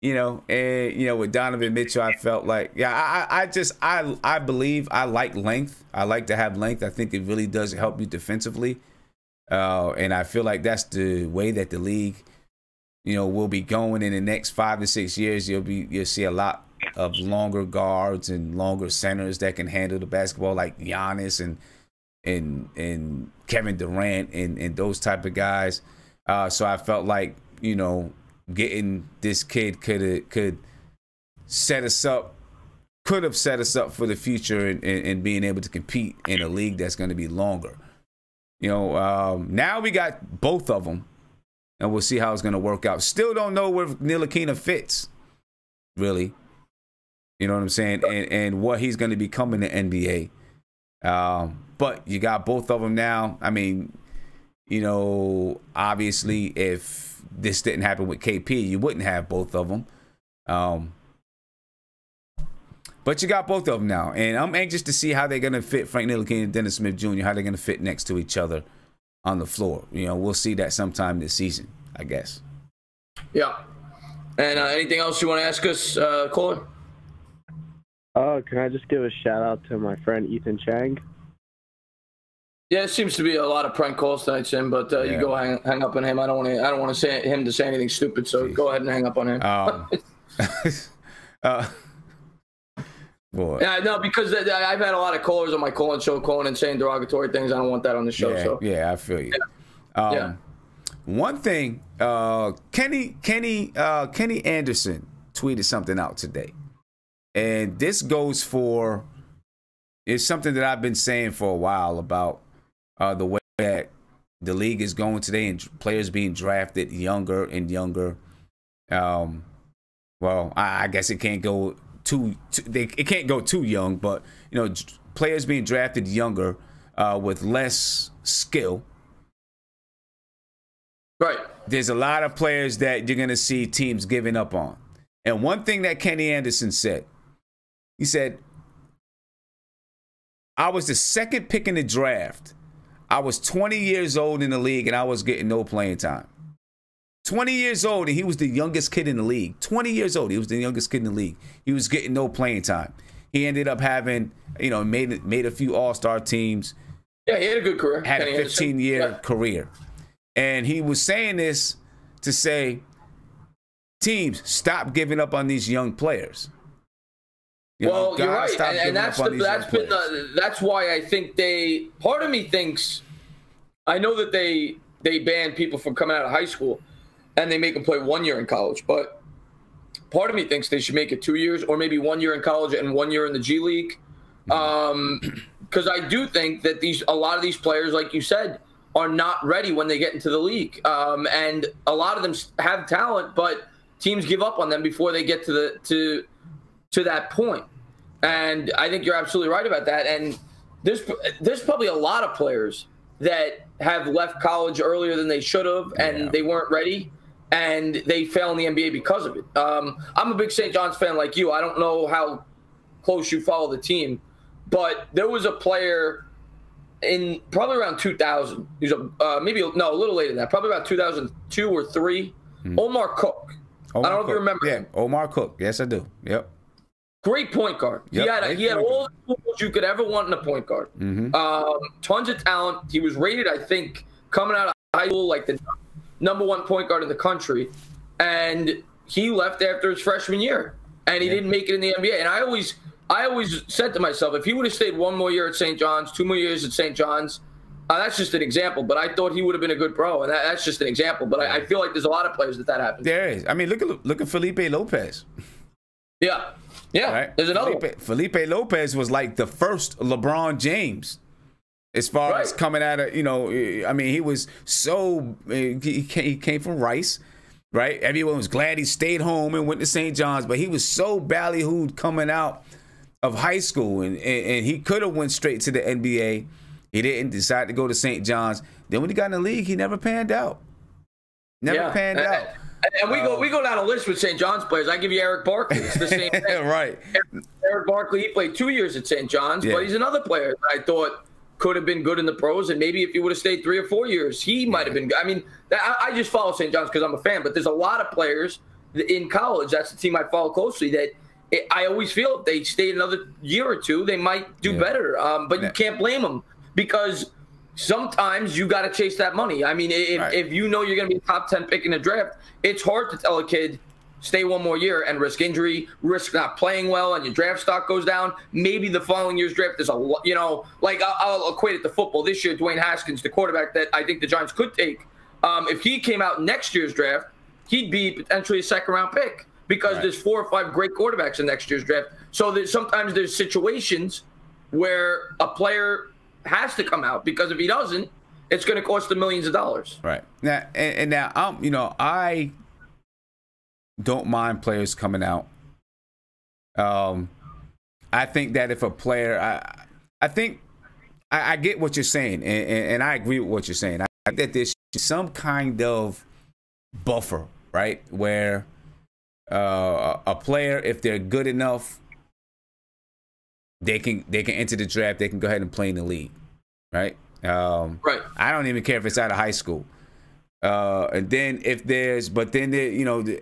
With Donovan Mitchell, I felt like, I believe I like length. I like to have length. I think it really does help you defensively. And I feel like that's the way that the league, will be going in the next 5 to 6 years. You'll see a lot of longer guards and longer centers that can handle the basketball, like Giannis and Kevin Durant and those type of guys. So I felt like, getting this kid could have set us up for the future and being able to compete in a league that's going to be longer. Now we got both of them, and we'll see how it's going to work out. Still don't know where Ntilikina fits, really. You know what I'm saying? And what he's going to become in the NBA. But you got both of them now. I mean, obviously, if this didn't happen with KP, you wouldn't have both of them. But you got both of them now. And I'm anxious to see how they're going to fit, Frank Ntilikina and Dennis Smith Jr., how they're going to fit next to each other on the floor. We'll see that sometime this season, I guess. Yeah. And anything else you want to ask us, Kohler? Can I just give a shout out to my friend Ethan Chang? Yeah, it seems to be a lot of prank calls tonight, Sim. But you go hang up on him. I don't want to say him to say anything stupid. So go ahead and hang up on him. Boy. Yeah, no, because I've had a lot of callers on my call-in show calling and saying derogatory things. I don't want that on the show. I feel you. One thing, Kenny Anderson tweeted something out today, and this goes for. It's something that I've been saying for a while about the way that the league is going today and players being drafted younger and younger. I guess it can't go it can't go too young, but players being drafted younger with less skill. Right. There's a lot of players that you're going to see teams giving up on. And one thing that Kenny Anderson said, he said, I was the second pick in the draft. I was 20 years old in the league, and I was getting no playing time. 20 years old, and he was the youngest kid in the league. 20 years old, he was the youngest kid in the league. He was getting no playing time. He ended up having, made a few all-star teams. Yeah, he had a good career. Had a 15-year career. And he was saying this to say, teams, stop giving up on these young players. You're right, and that's why I think part of me thinks, I know that they ban people from coming out of high school and they make them play 1 year in college, but part of me thinks they should make it 2 years or maybe 1 year in college and 1 year in the G League. Because I do think that a lot of these players, like you said, are not ready when they get into the league. And a lot of them have talent, but teams give up on them before they get to that point. And I think you're absolutely right about that. And there's probably a lot of players that have left college earlier than they should have, and they weren't ready, and they fail in the NBA because of it. I'm a big St. John's fan like you. I don't know how close you follow the team, but there was a player in probably around 2000. He's a little later than that, probably about 2002 or 3. Omar Cook. I don't know if you remember. Yeah, Omar Cook. Yes, I do. Yep. Great point guard. Yep. He had all the tools you could ever want in a point guard. Tons of talent. He was rated, I think, coming out of high school like the #1 point guard in the country. And he left after his freshman year, and he didn't make it in the NBA. And I always said to myself, if he would have stayed 1 more year at St. John's, 2 more years at St. John's, that's just an example. But I thought he would have been a good pro, and that's just an example. But I feel like there's a lot of players that happens. There is. I mean, look at Felipe Lopez. Yeah. Yeah, right? There's another one. Felipe Lopez was like the first LeBron James as far as coming out of, I mean, he was he came from Rice, right? Everyone was glad he stayed home and went to St. John's, but he was so ballyhooed coming out of high school, and he could have went straight to the NBA. He didn't decide to go to St. John's. Then when he got in the league, he never panned out. Never panned out. And we go down a list with St. John's players. I give you Eric Barkley. It's the same thing. Right. Eric Barkley, he played 2 years at St. John's, but he's another player that I thought could have been good in the pros, and maybe if he would have stayed 3 or 4 years, he might have been good. I mean, I just follow St. John's because I'm a fan, but there's a lot of players in college, that's the team I follow closely, that I always feel if they stayed another year or two, they might do better. But you can't blame them because sometimes you got to chase that money. I mean, if you know you're going to be a top 10 pick in the draft, it's hard to tell a kid, stay 1 more year and risk injury, risk not playing well, and your draft stock goes down. Maybe the following year's draft is like I'll equate it to football. This year, Dwayne Haskins, the quarterback that I think the Giants could take, if he came out next year's draft, he'd be potentially a second-round pick because there's 4 or 5 great quarterbacks in next year's draft. So sometimes there's situations where a player has to come out because if he doesn't, it's going to cost them millions of dollars. Right. Now, and now, I don't mind players coming out. I think that if a player, I think I get what you're saying, and I agree with what you're saying. I think that there's some kind of buffer, right, where a player, if they're good enough, they can enter the draft. They can go ahead and play in the league, right? Right. I don't even care if it's out of high school. And then if there's, but then there,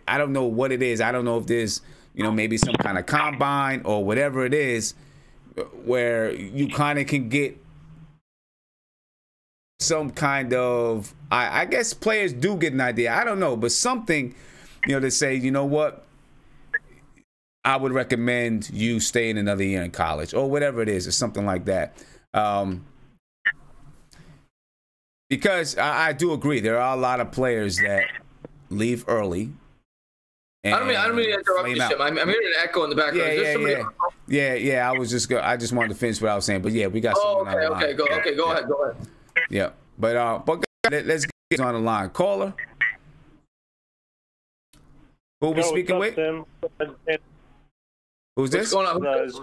I don't know what it is. I don't know if there's, maybe some kind of combine or whatever it is, where you kind of can get some kind of, I guess players do get an idea. I don't know, but something, to say, you know what, I would recommend you staying another year in college or whatever it is, or something like that. Because I do agree, there are a lot of players that leave early. I don't mean to interrupt you, Tim. I'm hearing an echo in the background. Yeah. I just wanted to finish what I was saying, but yeah, we got. Oh, okay. Go ahead. Yeah, but let's get on the line. Caller, who we speaking with? Tim? Who's this? What's going on?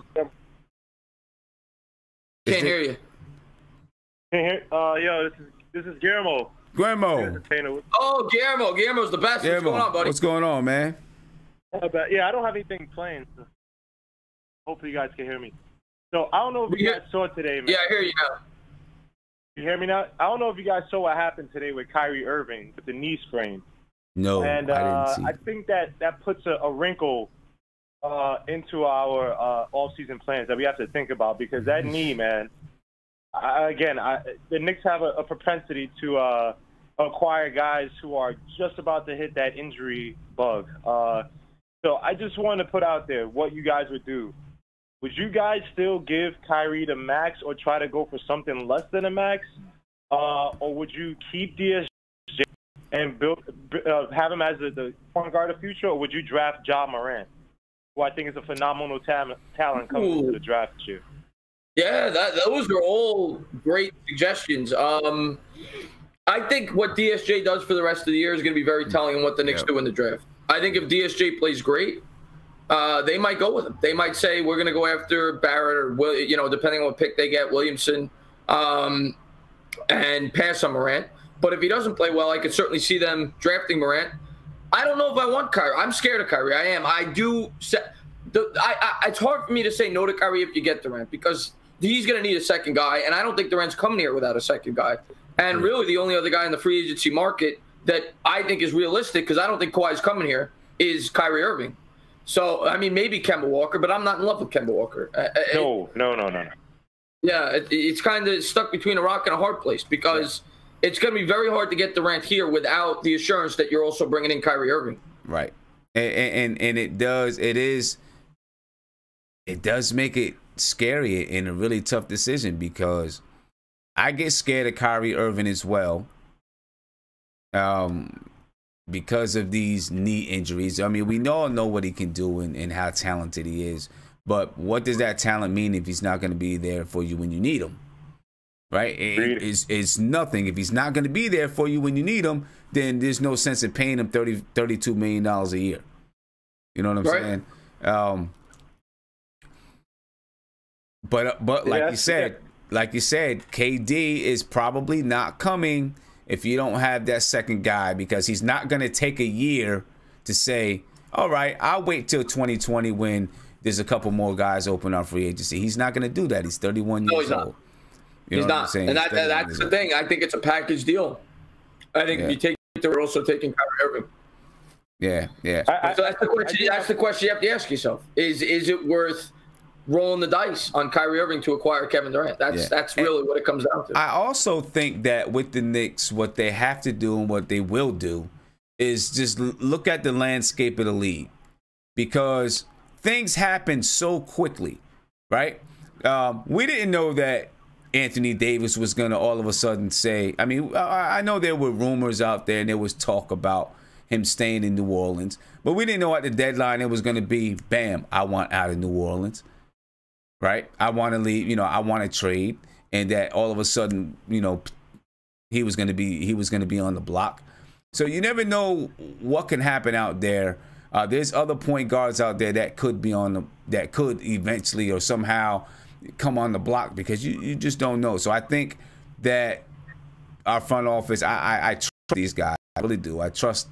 Can't hear you. This is Guillermo. Oh, Guillermo. Guillermo's the best. What's going on, buddy? What's going on, man? Yeah, I don't have anything planned. So hopefully you guys can hear me. So I don't know if you guys saw today, man. Yeah, I hear you now. You hear me now? I don't know if you guys saw what happened today with Kyrie Irving with the knee sprain. No, and I didn't see. I think that puts a wrinkle into our all-season plans that we have to think about because that knee, man. The Knicks have a propensity to acquire guys who are just about to hit that injury bug. So I just want to put out there what you guys would do. Would you guys still give Kyrie the max or try to go for something less than a max? Or would you keep DSJ and have him as the point guard of the future? Or would you draft Ja Morant, who I think is a phenomenal talent coming into the draft this year? Yeah, those are all great suggestions. I think what DSJ does for the rest of the year is going to be very telling on what the Knicks do in the draft. I think if DSJ plays great, they might go with him. They might say, we're going to go after Barrett or, depending on what pick they get, Williamson, and pass on Morant. But if he doesn't play well, I could certainly see them drafting Morant. I don't know if I want Kyrie. I'm scared of Kyrie. I am. I do. It's hard for me to say no to Kyrie if you get Durant because he's going to need a second guy, and I don't think Durant's coming here without a second guy. And really the only other guy in the free agency market that I think is realistic, because I don't think Kawhi's coming here, is Kyrie Irving. So, I mean, maybe Kemba Walker, but I'm not in love with Kemba Walker. No. Yeah, it's kind of stuck between a rock and a hard place because it's going to be very hard to get Durant here without the assurance that you're also bringing in Kyrie Irving. Right. And it does make it scary and a really tough decision because I get scared of Kyrie Irving as well because of these knee injuries. I mean, we all know what he can do and how talented he is, but what does that talent mean if he's not going to be there for you when you need him? Right? It's nothing. If he's not going to be there for you when you need him, then there's no sense in paying him $32 million a year. You know what I'm saying? But like you said, KD is probably not coming if you don't have that second guy, because he's not going to take a year to say, all right, I'll wait till 2020 when there's a couple more guys open on free agency. He's not going to do that. He's 31 years old. He's not. And that's the thing. I think it's a package deal. I think if you take it, we're also taking Kyrie Irving. Yeah. So that's the question you have to ask yourself. Is it worth rolling the dice on Kyrie Irving to acquire Kevin Durant? That's really what it comes down to. I also think that with the Knicks, what they have to do and what they will do is just look at the landscape of the league, because things happen so quickly, right? We didn't know that Anthony Davis was going to all of a sudden say, I mean, I know there were rumors out there and there was talk about him staying in New Orleans, but we didn't know at the deadline it was going to be, bam, I want out of New Orleans, right? I want to leave, I want to trade, and that all of a sudden, he was going to be on the block. So you never know what can happen out there. There's other point guards out there that could be that could eventually or somehow come on the block, because you just don't know. So I think that our front office, I trust these guys. I really do. I trust.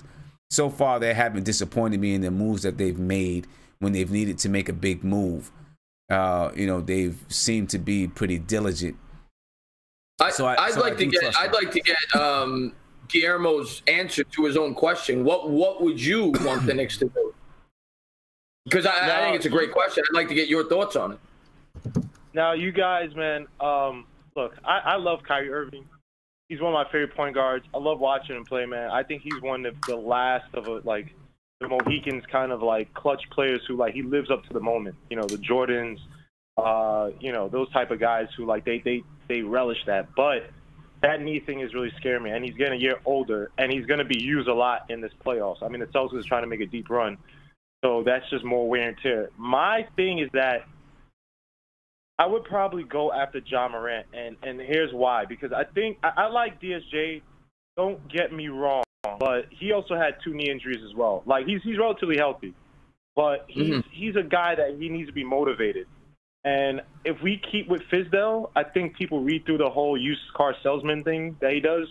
So far, they haven't disappointed me in the moves that they've made when they've needed to make a big move. They've seemed to be pretty diligent. I'd like to get Guillermo's answer to his own question. What would you want the Knicks to do? Because I think it's a great question. I'd like to get your thoughts on it. Now, you guys, man, look, I love Kyrie Irving. He's one of my favorite point guards. I love watching him play, man. I think he's one of the last of the Mohicans kind of clutch players who he lives up to the moment. The Jordans, those type of guys who they relish that. But that knee thing is really scaring me, and he's getting a year older, and he's going to be used a lot in this playoffs. I mean, the Celtics is trying to make a deep run, so that's just more wear and tear. My thing is that I would probably go after Ja Morant, and here's why. Because I think I like DSJ. Don't get me wrong, but he also had 2 knee injuries as well. He's relatively healthy, but he's a guy that he needs to be motivated. And if we keep with Fizdale, I think people read through the whole used car salesman thing that he does,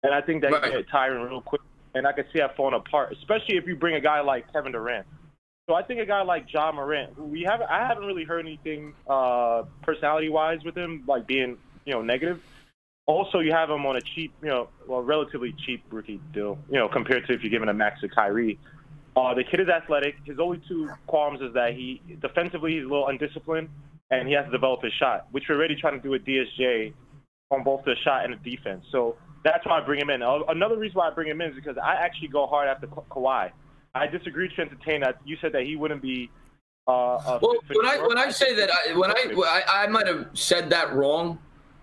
and I think that he can get tiring real quick. And I can see that falling apart, especially if you bring a guy like Kevin Durant. So I think a guy like Ja Morant, who I haven't really heard anything personality-wise with him, being negative. Also, you have him on a cheap, relatively cheap rookie deal, compared to if you're giving a max to Kyrie. The kid is athletic. His only 2 qualms is that defensively he's a little undisciplined, and he has to develop his shot, which we're already trying to do with DSJ on both the shot and the defense. So that's why I bring him in. Another reason why I bring him in is because I actually go hard after Kawhi. I disagree to entertain that. You said that he wouldn't be. When I say that, I might have said that wrong.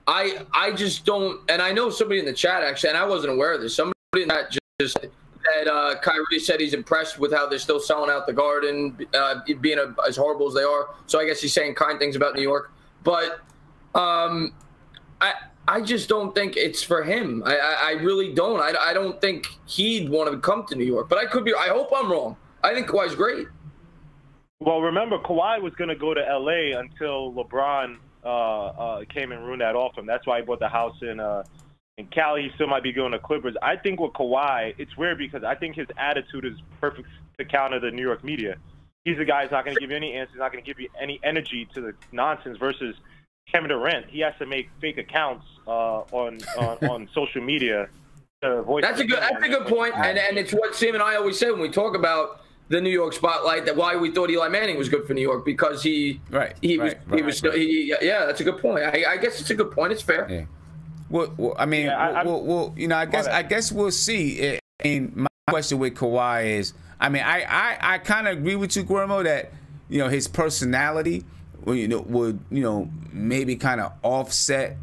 I just don't, and I know somebody in the chat actually, and I wasn't aware of this. Somebody in that just said that Kyrie said he's impressed with how they're still selling out the Garden, being as horrible as they are. So I guess he's saying kind things about New York, but I just don't think it's for him. I really don't. I don't think he'd want to come to New York. But I could be. I hope I'm wrong. I think Kawhi's great. Well, remember, Kawhi was going to go to L.A. until LeBron came and ruined that off him. That's why he bought the house in Cali. He still might be going to Clippers. I think with Kawhi, it's weird because I think his attitude is perfect to counter the New York media. He's a guy who's not going to give you any answers, not going to give you any energy to the nonsense versus Kevin Durant. He has to make fake accounts on social media to voice. That's a good point, and it's what Sam and I always say when we talk about the New York spotlight. That why we thought Eli Manning was good for New York because yeah, that's a good point. I guess it's a good point. It's fair. Yeah. Well, I mean, I guess we'll see. I mean, my question with Kawhi is, I mean, I kind of agree with you, Guillermo, that his personality would maybe kind of offset.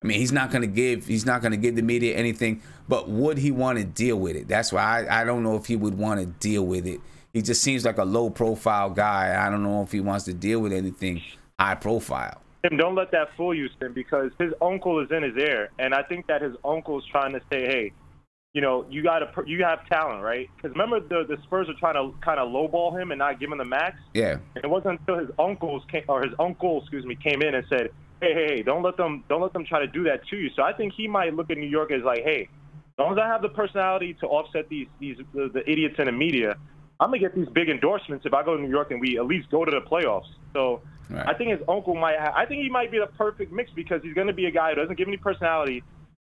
I mean, he's not going to give the media anything, but would he want to deal with it? That's why I don't know if he would want to deal with it. He just seems like a low profile guy. I don't know if he wants to deal with anything high profile. Tim, don't let that fool you, Tim, because his uncle is in his ear, and I think that his uncle's trying to say, hey, you have talent, right? Because remember the Spurs are trying to kind of lowball him and not give him the max. Yeah. And it wasn't until his uncle came in and said, hey, don't let them try to do that to you. So I think he might look at New York as like, hey, long as I have the personality to offset the idiots in the media, I'm gonna get these big endorsements if I go to New York and we at least go to the playoffs. So right. I think his uncle I think he might be the perfect mix because he's gonna be a guy who doesn't give any personality,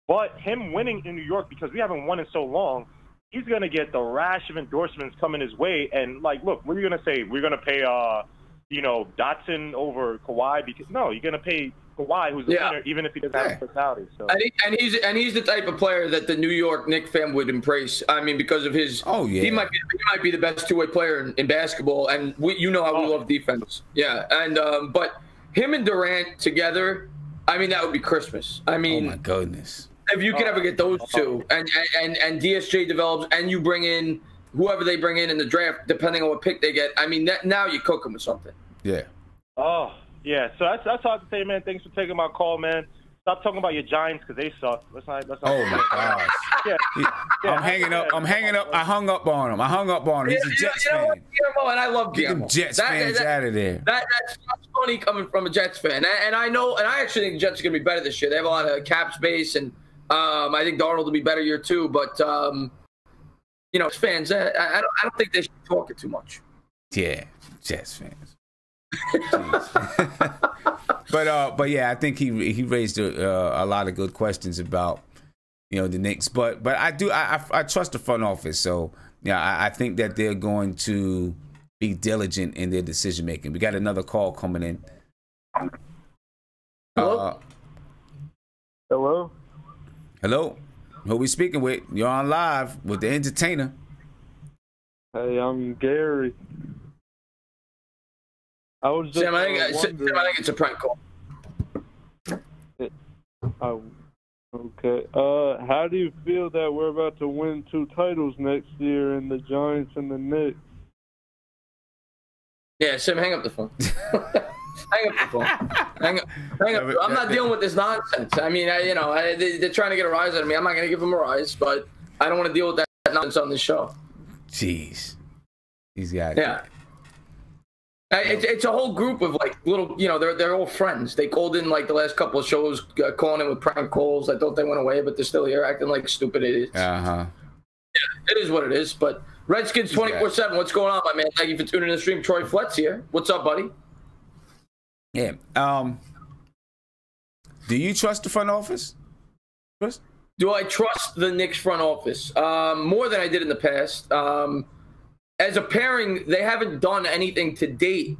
but him winning in New York because we haven't won in so long, he's gonna get the rash of endorsements coming his way. And like, look, what are you gonna say? We're gonna pay Dotson over Kawhi because no, you're gonna pay Kawhi, who's the winner, even if he doesn't have a personality. So. And he's the type of player that the New York Knicks fan would embrace. I mean, because of his. Oh yeah. He might be the best two-way player in basketball, and how we love defense. Yeah, and but him and Durant together, I mean, that would be Christmas. I mean, oh my goodness. If you could ever get those two, and DSJ develops, and you bring in whoever they bring in the draft, depending on what pick they get, I mean, now you cook them with something. Yeah. Oh. Yeah, so that's all I have to say, man. Thanks for taking my call, man. Stop talking about your Giants because they suck. Let's not oh my gosh. Yeah. I'm hanging up. I hung up on him. He's a Jets fan. Guillermo, and I love Guillermo. Get them Jets fans out of there. That's funny coming from a Jets fan. And I know, and I actually think the Jets are going to be better this year. They have a lot of cap space, and I think Darnold will be better year too. But fans, I don't think they should talk it too much. Yeah, Jets fans. but yeah, I think he raised a lot of good questions about the Knicks. But I trust the front office. So yeah, I think that they're going to be diligent in their decision making. We got another call coming in. Hello. Hello. Who we speaking with? You're on live with the entertainer. Hey, I'm Gary. I was just Sam, I think it's a prank call. Oh, okay. How do you feel that we're about to win 2 titles next year in the Giants and the Knicks? Yeah, Sam, hang up the phone. Hang up the phone. Hang up. I'm not dealing with this nonsense. I mean, they're trying to get a rise out of me. I'm not going to give them a rise, but I don't want to deal with that nonsense on this show. Jeez. These guys. Yeah. It's a whole group of like little, they're all friends. They called in like the last couple of shows, calling in with prank calls. I thought they went away, but they're still here acting like stupid idiots. Uh-huh. Yeah, it is what it is. But Redskins 24/7, what's going on, my man? Thank you for tuning in to the stream. Troy Fletz here. What's up, buddy? Yeah. Do you trust the front office, Chris? Do I trust the Knicks front office? More than I did in the past. As a pairing, they haven't done anything to date.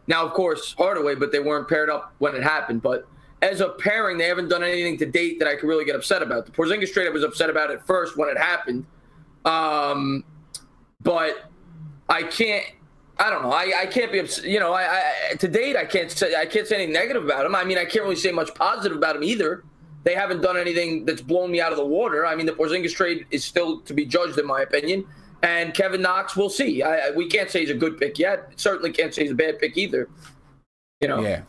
Now, of course, Hardaway, but they weren't paired up when it happened. But as a pairing, they haven't done anything to date that I could really get upset about. The Porzingis trade I was upset about at first when it happened. But I can't. I don't know. I can't be upset. To date, I can't say anything negative about him. I mean, I can't really say much positive about him either. They haven't done anything that's blown me out of the water. I mean, the Porzingis trade is still to be judged, in my opinion. And Kevin Knox, we'll see. We can't say he's a good pick yet. Certainly can't say he's a bad pick either. Yeah.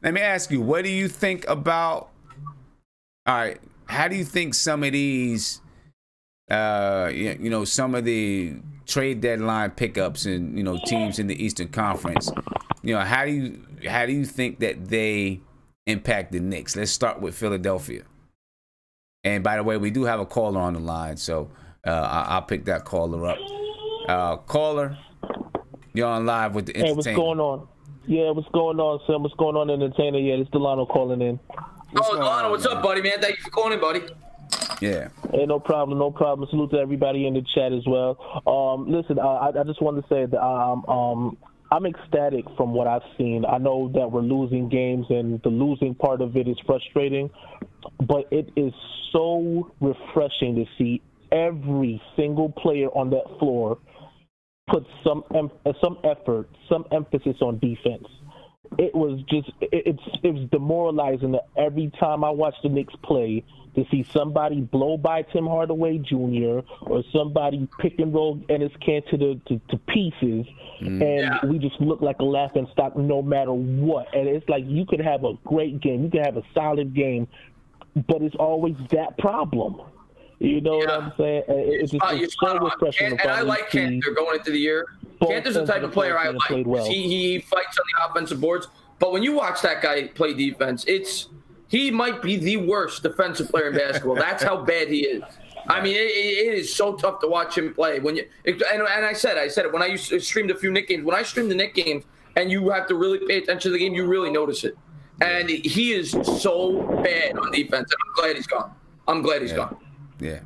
Let me ask you, what do you think about? All right, how do you think some of these, some of the trade deadline pickups and teams in the Eastern Conference, how do you think that they impact the Knicks? Let's start with Philadelphia. And by the way, we do have a caller on the line, so. I'll pick that caller up. Caller, you're on live with the entertainer. Hey, what's going on? Yeah, what's going on, Sam? What's going on, entertainer? Yeah, it's Delano calling in. Delano, what's up, buddy, man? Thank you for calling in, buddy. Yeah. Hey, no problem. Salute to everybody in the chat as well. Listen, I just wanted to say that I'm ecstatic from what I've seen. I know that we're losing games, and the losing part of it is frustrating, but it is so refreshing to see every single player on that floor put some effort, some emphasis on defense. It was demoralizing that every time I watch the Knicks play to see somebody blow by Tim Hardaway Jr. or somebody pick and roll Enes Kanter to pieces, and we just look like a laughing stock no matter what. And it's like you could have a great game, you could have a solid game, but it's always that problem. You know what I'm saying? It's so refreshing. And I like Kanter going into the year. Kanter's the type of player I like. Well. He fights on the offensive boards. But when you watch that guy play defense, it's he might be the worst defensive player in basketball. That's how bad he is. I mean, it is so tough to watch him play. And I said it when I used to stream a few Knicks games. When I stream the Knicks games, and you have to really pay attention to the game, you really notice it. And he is so bad on defense. And I'm glad he's gone. Gone. Yeah.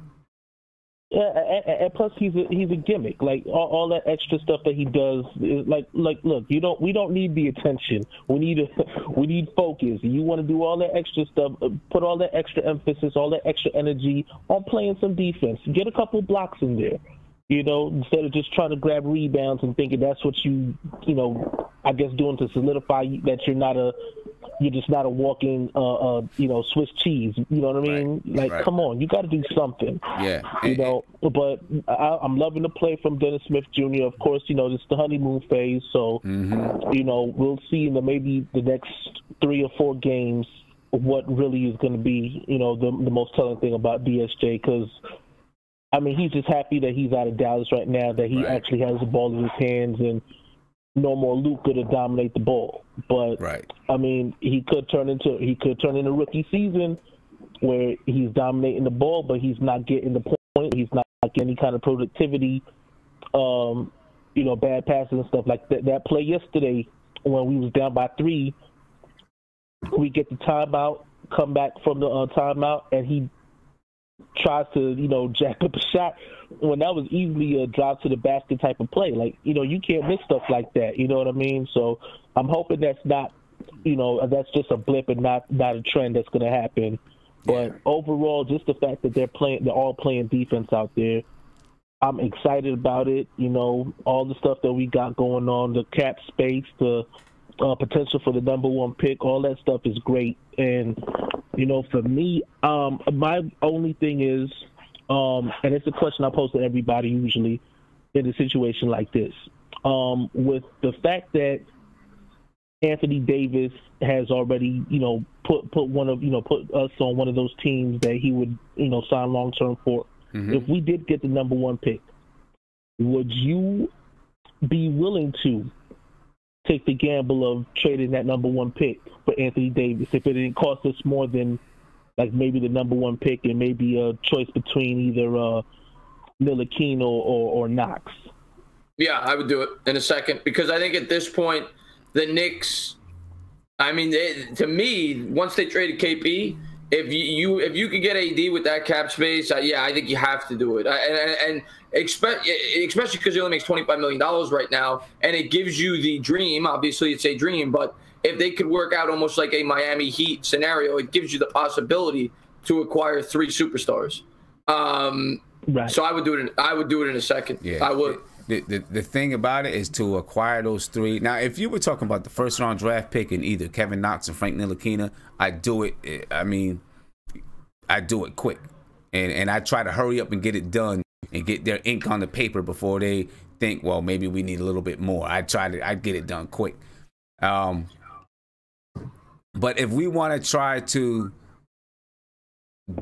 Yeah, and plus he's a gimmick. Like all that extra stuff that he does is like look, we don't need the attention. We need focus. You want to do all that extra stuff, put all that extra emphasis, all that extra energy on playing some defense. Get a couple blocks in there. Instead of just trying to grab rebounds and thinking that's what I guess doing to solidify that you're just not a walking, Swiss cheese. You know what I mean? Right. Come on, you got to do something. Yeah. But I'm loving the play from Dennis Smith Jr. Of course, it's the honeymoon phase. So, we'll see in maybe the next 3 or 4 games what really is going to be, the most telling thing about DSJ, because I mean, he's just happy that he's out of Dallas right now, that he actually has the ball in his hands and no more Luka to dominate the ball. But I mean, he could turn into rookie season where he's dominating the ball, but he's not getting the point. He's not getting any kind of productivity, bad passes and stuff like that. That play yesterday when we was down by 3, we get the timeout, come back from the timeout, and he tries to, jack up a shot when that was easily a drive to the basket type of play. Like, you can't miss stuff like that. You know what I mean? So I'm hoping that's not, that's just a blip and not a trend that's going to happen. But overall, just the fact that they're all playing defense out there, I'm excited about it. All the stuff that we got going on, the cap space, the potential for the number 1 pick, all that stuff is great. And for me, my only thing is, and it's a question I pose to everybody usually in a situation like this, with the fact that Anthony Davis has already, put us on one of those teams that he would, sign long term for. Mm-hmm. If we did get the number 1 pick, would you be willing to take the gamble of trading that number 1 pick for Anthony Davis if it didn't cost us more than like maybe the number 1 pick and maybe a choice between either Ntilikina or Knox? Yeah, I would do it in a second, because I think at this point the Knicks, I mean, to me, once they traded KP, if you could get AD with that cap space, I think you have to do it. And especially because he only makes $25 million right now, and it gives you the dream. Obviously, it's a dream, but if they could work out almost like a Miami Heat scenario, it gives you the possibility to acquire 3 superstars. So I would do it. I would do it in a second. Yeah, I would. The thing about it is to acquire those 3. Now, if you were talking about the first round draft pick in either Kevin Knox or Frank Ntilikina, I'd do it. I mean, I do it quick, and I try to hurry up and get it done and get their ink on the paper before they think, well, maybe we need a little bit more. I'd get it done quick. But if we want to try to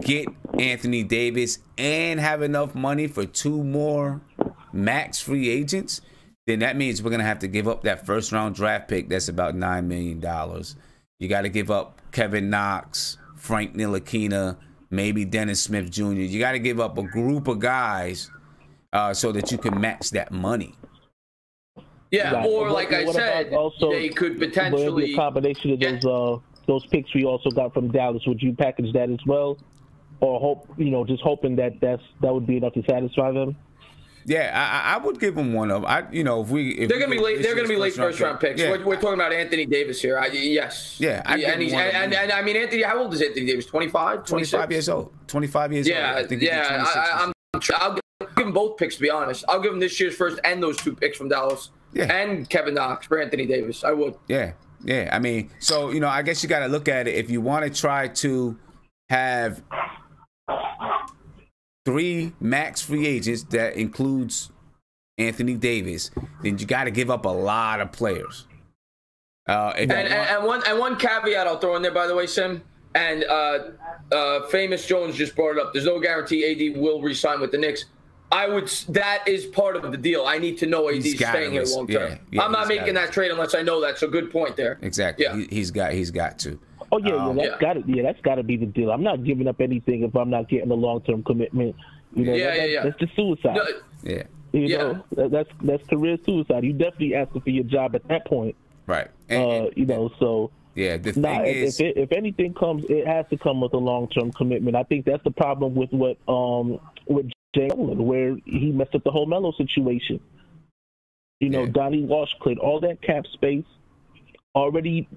get Anthony Davis and have enough money for 2 more max free agents, then that means we're going to have to give up that first round draft pick. That's about $9 million. You got to give up Kevin Knox, Frank Ntilikina, maybe Dennis Smith Jr. You got to give up a group of guys so that you can match that money. Yeah, right. Or like I said, also, they could potentially a combination of those picks we also got from Dallas. Would you package that as well, or just hoping that would be enough to satisfy them? Yeah, I would give them one of them. If they're gonna be late. They're gonna be late first round picks. Yeah. We're talking about Anthony Davis here. Yes. Yeah, and I mean, Anthony. How old is Anthony Davis? 25, 26? 25 years old. 25 years old. I think I'll give him both picks. To be honest, I'll give him this year's first and those 2 picks from Dallas. Yeah. And Kevin Knox for Anthony Davis. I would. Yeah. I mean, so I guess you got to look at it. If you want to try to have 3 max free agents that includes Anthony Davis, then you got to give up a lot of players. And one caveat I'll throw in there, by the way, Sim, and Famous Jones just brought it up. There's no guarantee AD will re-sign with the Knicks. That is part of the deal. I need to know AD's staying here long term. Yeah, I'm not making that trade unless I know that. So good point there. Exactly. Yeah. He's got to. Oh that's got to be the deal. I'm not giving up anything if I'm not getting a long-term commitment. That's just suicide. No, you know, that's career suicide. You definitely asking for your job at that point. Right. So. Yeah, the thing is, if anything comes, it has to come with a long-term commitment. I think that's the problem with James Dolan, where he messed up the whole Melo situation. Donnie Walsh cleared all that cap space already.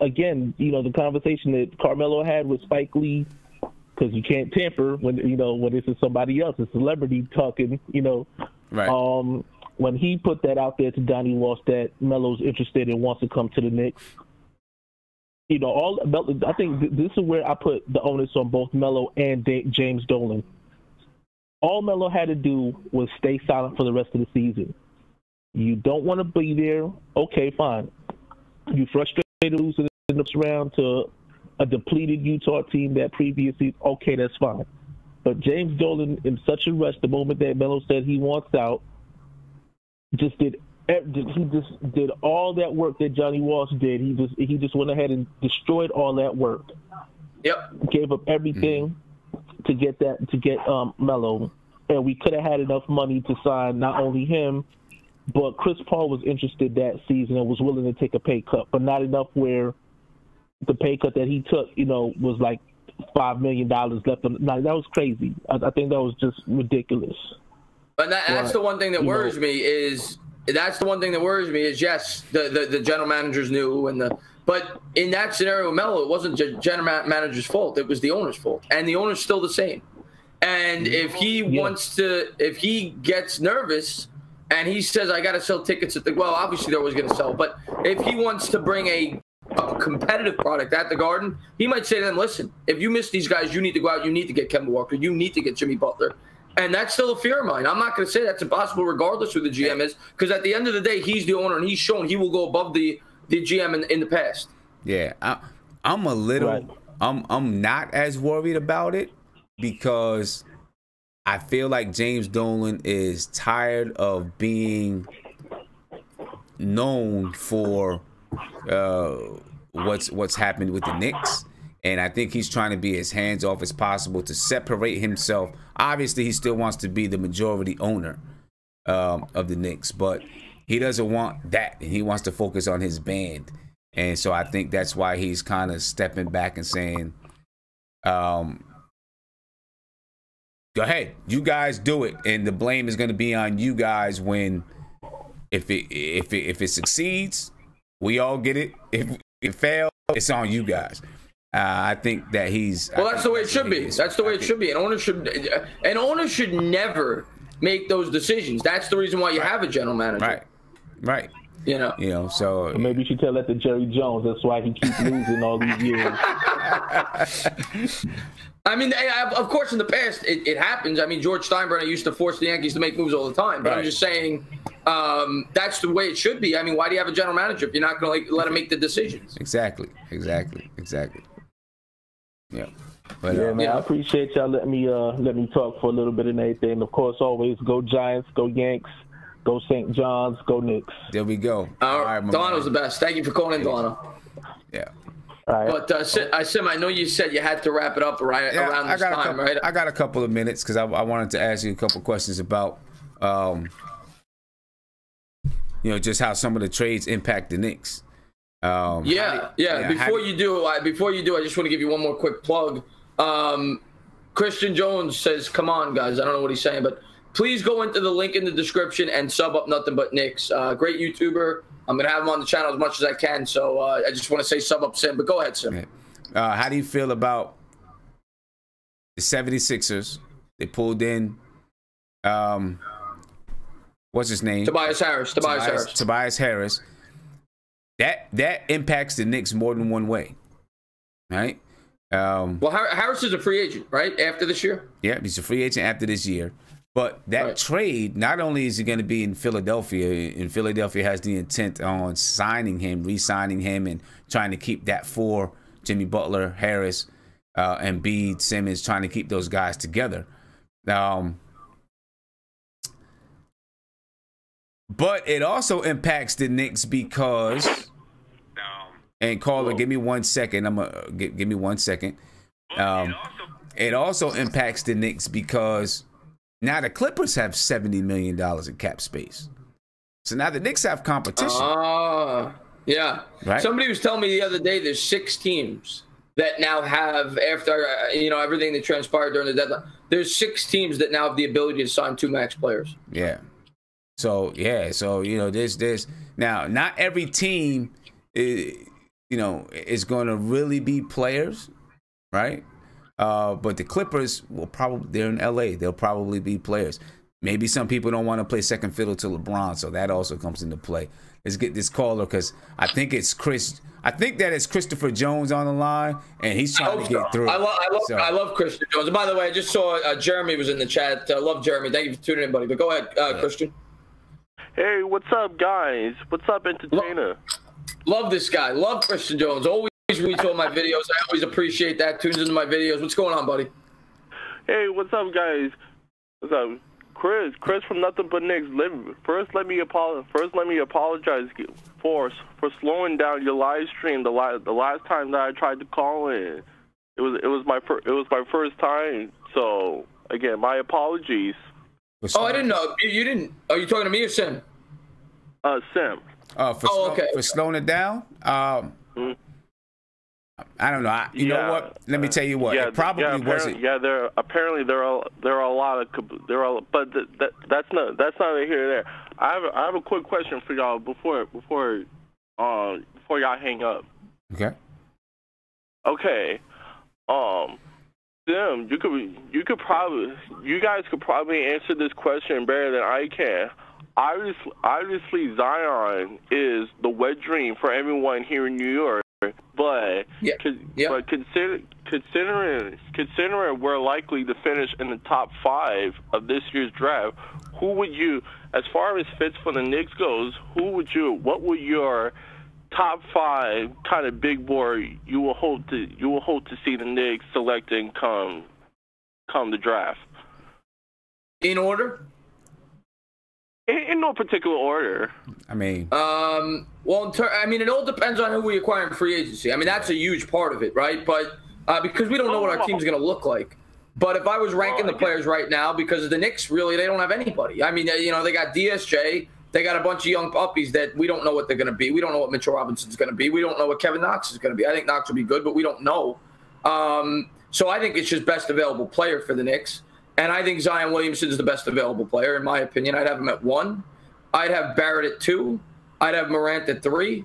Again, the conversation that Carmelo had with Spike Lee, because you can't tamper when this is somebody else, a celebrity talking. Right. When he put that out there to Donnie Walsh that Melo's interested and wants to come to the Knicks. I think this is where I put the onus on both Melo and James Dolan. All Melo had to do was stay silent for the rest of the season. You don't want to be there, okay, fine. You frustrated losing in the round to a depleted Utah team that previous season, okay, that's fine. But James Dolan, in such a rush, the moment that Melo said he wants out, he just did all that work that Johnny Walsh did. He just went ahead and destroyed all that work. Yep. Gave up everything to get Melo, and we could have had enough money to sign not only him, but Chris Paul was interested that season and was willing to take a pay cut, but not enough where the pay cut that he took, was like $5 million left. That was crazy. I think that was just ridiculous. But that's the one thing that worries me is. That's the one thing that worries me is, yes, the general managers knew, but in that scenario with Melo, it wasn't the general manager's fault. It was the owner's fault. And the owner's still the same. And if he if he gets nervous and he says, I got to sell tickets well, obviously they're always going to sell. But if he wants to bring a competitive product at the Garden, he might say to them, listen, if you miss these guys, you need to go out. You need to get Kemba Walker. You need to get Jimmy Butler. And that's still a fear of mine. I'm not going to say that's impossible regardless who the GM is, because at the end of the day, he's the owner, and he's shown he will go above the GM in the past. Yeah, I'm a little right. I'm not as worried about it because I feel like James Dolan is tired of being known for what's happened with the Knicks. And I think he's trying to be as hands-off as possible to separate himself. Obviously, he still wants to be the majority owner of the Knicks, but he doesn't want that. He wants to focus on his band. And so I think that's why he's kind of stepping back and saying, go ahead, you guys do it. And the blame is going to be on you guys when if it succeeds, we all get it. If it fails, it's on you guys. I think that he's. Well, that's the way it should be. That's the way it should be. An owner should never make those decisions. That's the reason why you have a general manager. Right. So maybe you should tell that to Jerry Jones. That's why he keeps losing all these years. I mean, of course, in the past it happens. I mean, George Steinbrenner used to force the Yankees to make moves all the time. But I'm just saying, that's the way it should be. I mean, why do you have a general manager if you're not going to let him make the decisions? Exactly. Yeah. But, man, I appreciate y'all letting me talk for a little bit and everything. Of course, always go Giants, go Yanks, go St. John's, go Knicks. There we go. All right, Delano's the best. Thank you for calling in, Delano. Yeah. All right. But Sim, I know you said you had to wrap it up around this time, right? I got a couple of minutes because I wanted to ask you a couple questions about, just how some of the trades impact the Knicks. Before you do, I just want to give you one more quick plug. Christian Jones says, "Come on, guys." I don't know what he's saying, but please go into the link in the description and sub up Nothing But Knicks. Great YouTuber. I'm gonna have him on the channel as much as I can. So I just want to say sub up Sim. But go ahead, Sim. How do you feel about the 76ers? They pulled in, what's his name? Tobias Harris. Tobias Harris. That impacts the Knicks more than one way, right? Well, Harris is a free agent, right? After this year? Yeah, he's a free agent after this year. But that trade, not only is he going to be in Philadelphia, and Philadelphia has the intent on signing him, re-signing him, and trying to keep that for Jimmy Butler, Harris, Embiid, Simmons, trying to keep those guys together. But it also impacts the Knicks because And caller, give me 1 second. Give me 1 second. It also impacts the Knicks because now the Clippers have $70 million in cap space. So now the Knicks have competition. Yeah. Right? Somebody was telling me the other day there's 6 teams that now have, after everything that transpired during the deadline, there's 6 teams that now have the ability to sign 2 max players. Yeah. So there's now not every team is going to really be players, right? But the Clippers they're in LA. They'll probably be players. Maybe some people don't want to play second fiddle to LeBron, so that also comes into play. Let's get this caller because I think that it's Christopher Jones on the line, and he's trying to get through. I love Christian Jones. And by the way, I just saw Jeremy was in the chat. Love Jeremy. Thank you for tuning in, buddy. But go ahead, Christian. Hey, what's up, guys? What's up, entertainer? Love this guy. Love Christian Jones. Always reads all my videos. I always appreciate that. Tunes into my videos. What's going on, buddy? Hey, what's up, guys? What's up? Chris from Nothing But Knicks. First, let me apologize for slowing down your live stream the last time that I tried to call in. It was my first time. So again, my apologies. Oh, I didn't know. You didn't. Are you talking to me or Sim? Sim. Okay. For slowing it down. I don't know. You know what? Let me tell you what. It probably wasn't. Yeah, there are a lot of but that's not here or there. I have a quick question for y'all before y'all hang up. Okay. Okay. Sim, you guys could probably answer this question better than I can. Obviously, Zion is the wet dream for everyone here in New York. But considering we're likely to finish in the top 5 of this year's draft, who would you, as far as fits for the Knicks goes, what would your top 5 kind of big board you will hope to see the Knicks selecting come the draft? In order? In no particular order. I mean, it all depends on who we acquire in free agency. I mean, that's a huge part of it, right? But because we don't know what our team's going to look like. But if I was ranking the players right now, because the Knicks really, they don't have anybody. I mean, they got DSJ, they got a bunch of young puppies that we don't know what they're going to be. We don't know what Mitchell Robinson's going to be. We don't know what Kevin Knox is going to be. I think Knox will be good, but we don't know. So I think it's just best available player for the Knicks. And I think Zion Williamson is the best available player, in my opinion. I'd have him at 1. I'd have Barrett at 2. I'd have Morant at 3.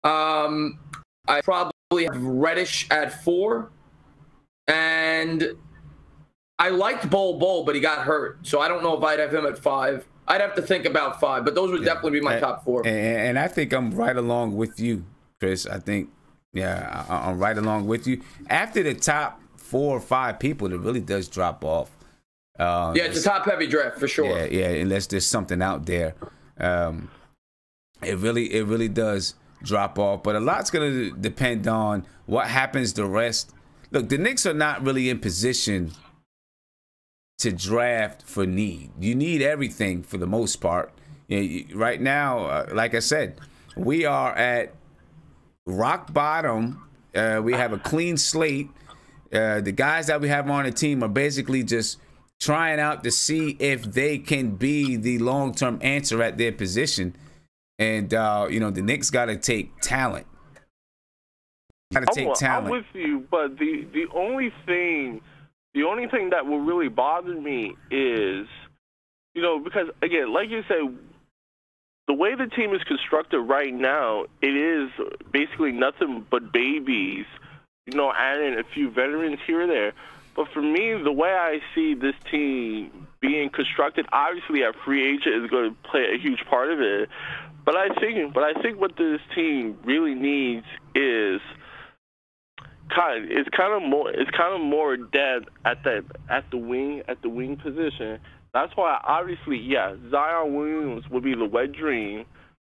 I'd probably have Reddish at 4. And I liked Bol, but he got hurt. So I don't know if I'd have him at 5. I'd have to think about 5. But those would definitely be my top 4. And I think I'm right along with you, Chris. I think, I'm right along with you. After the top 4 or 5 people, it really does drop off. It's a top-heavy draft for sure. Yeah, unless there's something out there, it really does drop off. But a lot's going to depend on what happens the rest. Look, the Knicks are not really in position to draft for need. You need everything for the most part. Right now, like I said, we are at rock bottom. We have a clean slate. The guys that we have on the team are basically just trying out to see if they can be the long-term answer at their position. And, the Knicks got to take talent. I'm with you, but the only thing that will really bother me is, because, again, like you said, the way the team is constructed right now, it is basically nothing but babies, adding a few veterans here or there. But for me, the way I see this team being constructed, obviously a free agent is going to play a huge part of it. But I think what this team really needs is kind of more depth at the wing position. That's why obviously, Zion Williams would be the wet dream.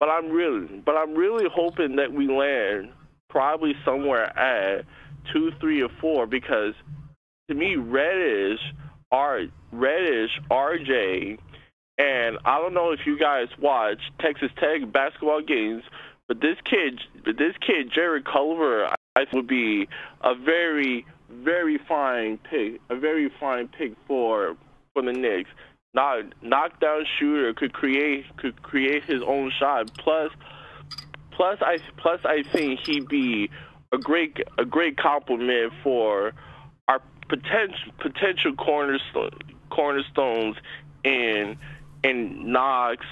But I'm really hoping that we land probably somewhere at 2, 3, or 4 because. To me, Reddish, RJ, and I don't know if you guys watch Texas Tech basketball games, But this kid, Jared Culver, I think would be a very, very fine pick. A very fine pick for the Knicks. Knockdown shooter, could create his own shot. Plus I think he'd be a great compliment for our potential cornerstones in Knox,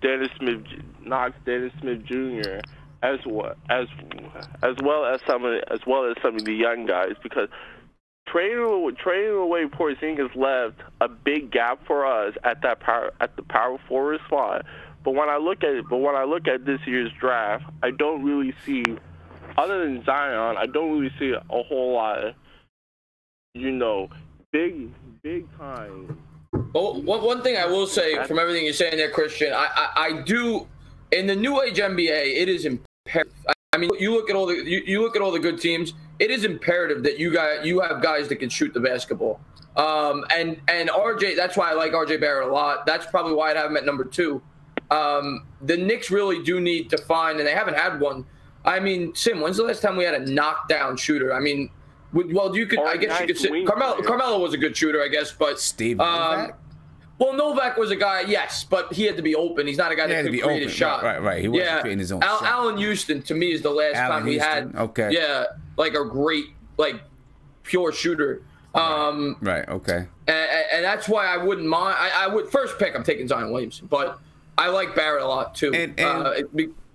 Dennis Smith Jr. as well as some of the young guys, because trading away Porzingis left a big gap for us at the power forward spot. But when I look at this year's draft, I don't really see, other than Zion, I don't really see a whole lot, big time. Well, one thing I will say from everything you're saying there, Christian, I do, in the new age NBA, it is imperative. I mean, you look at all the good teams. It is imperative that you have guys that can shoot the basketball. And RJ, that's why I like RJ Barrett a lot. That's probably why I'd have him at number 2. The Knicks really do need to find, and they haven't had one. I mean, Sim, when's the last time we had a knockdown shooter? I mean, I guess you could say Carmelo was a good shooter, I guess, but Steve Novak? Well, Novak was a guy, yes, but he had to be open. He's not a guy that could create a shot. Right. He wasn't creating his own shot. Allen Houston, to me, is the last time we had, like a great, like, pure shooter. Right. Okay. And that's why I wouldn't mind. I would first pick. I'm taking Zion Williamson, but I like Barrett a lot too.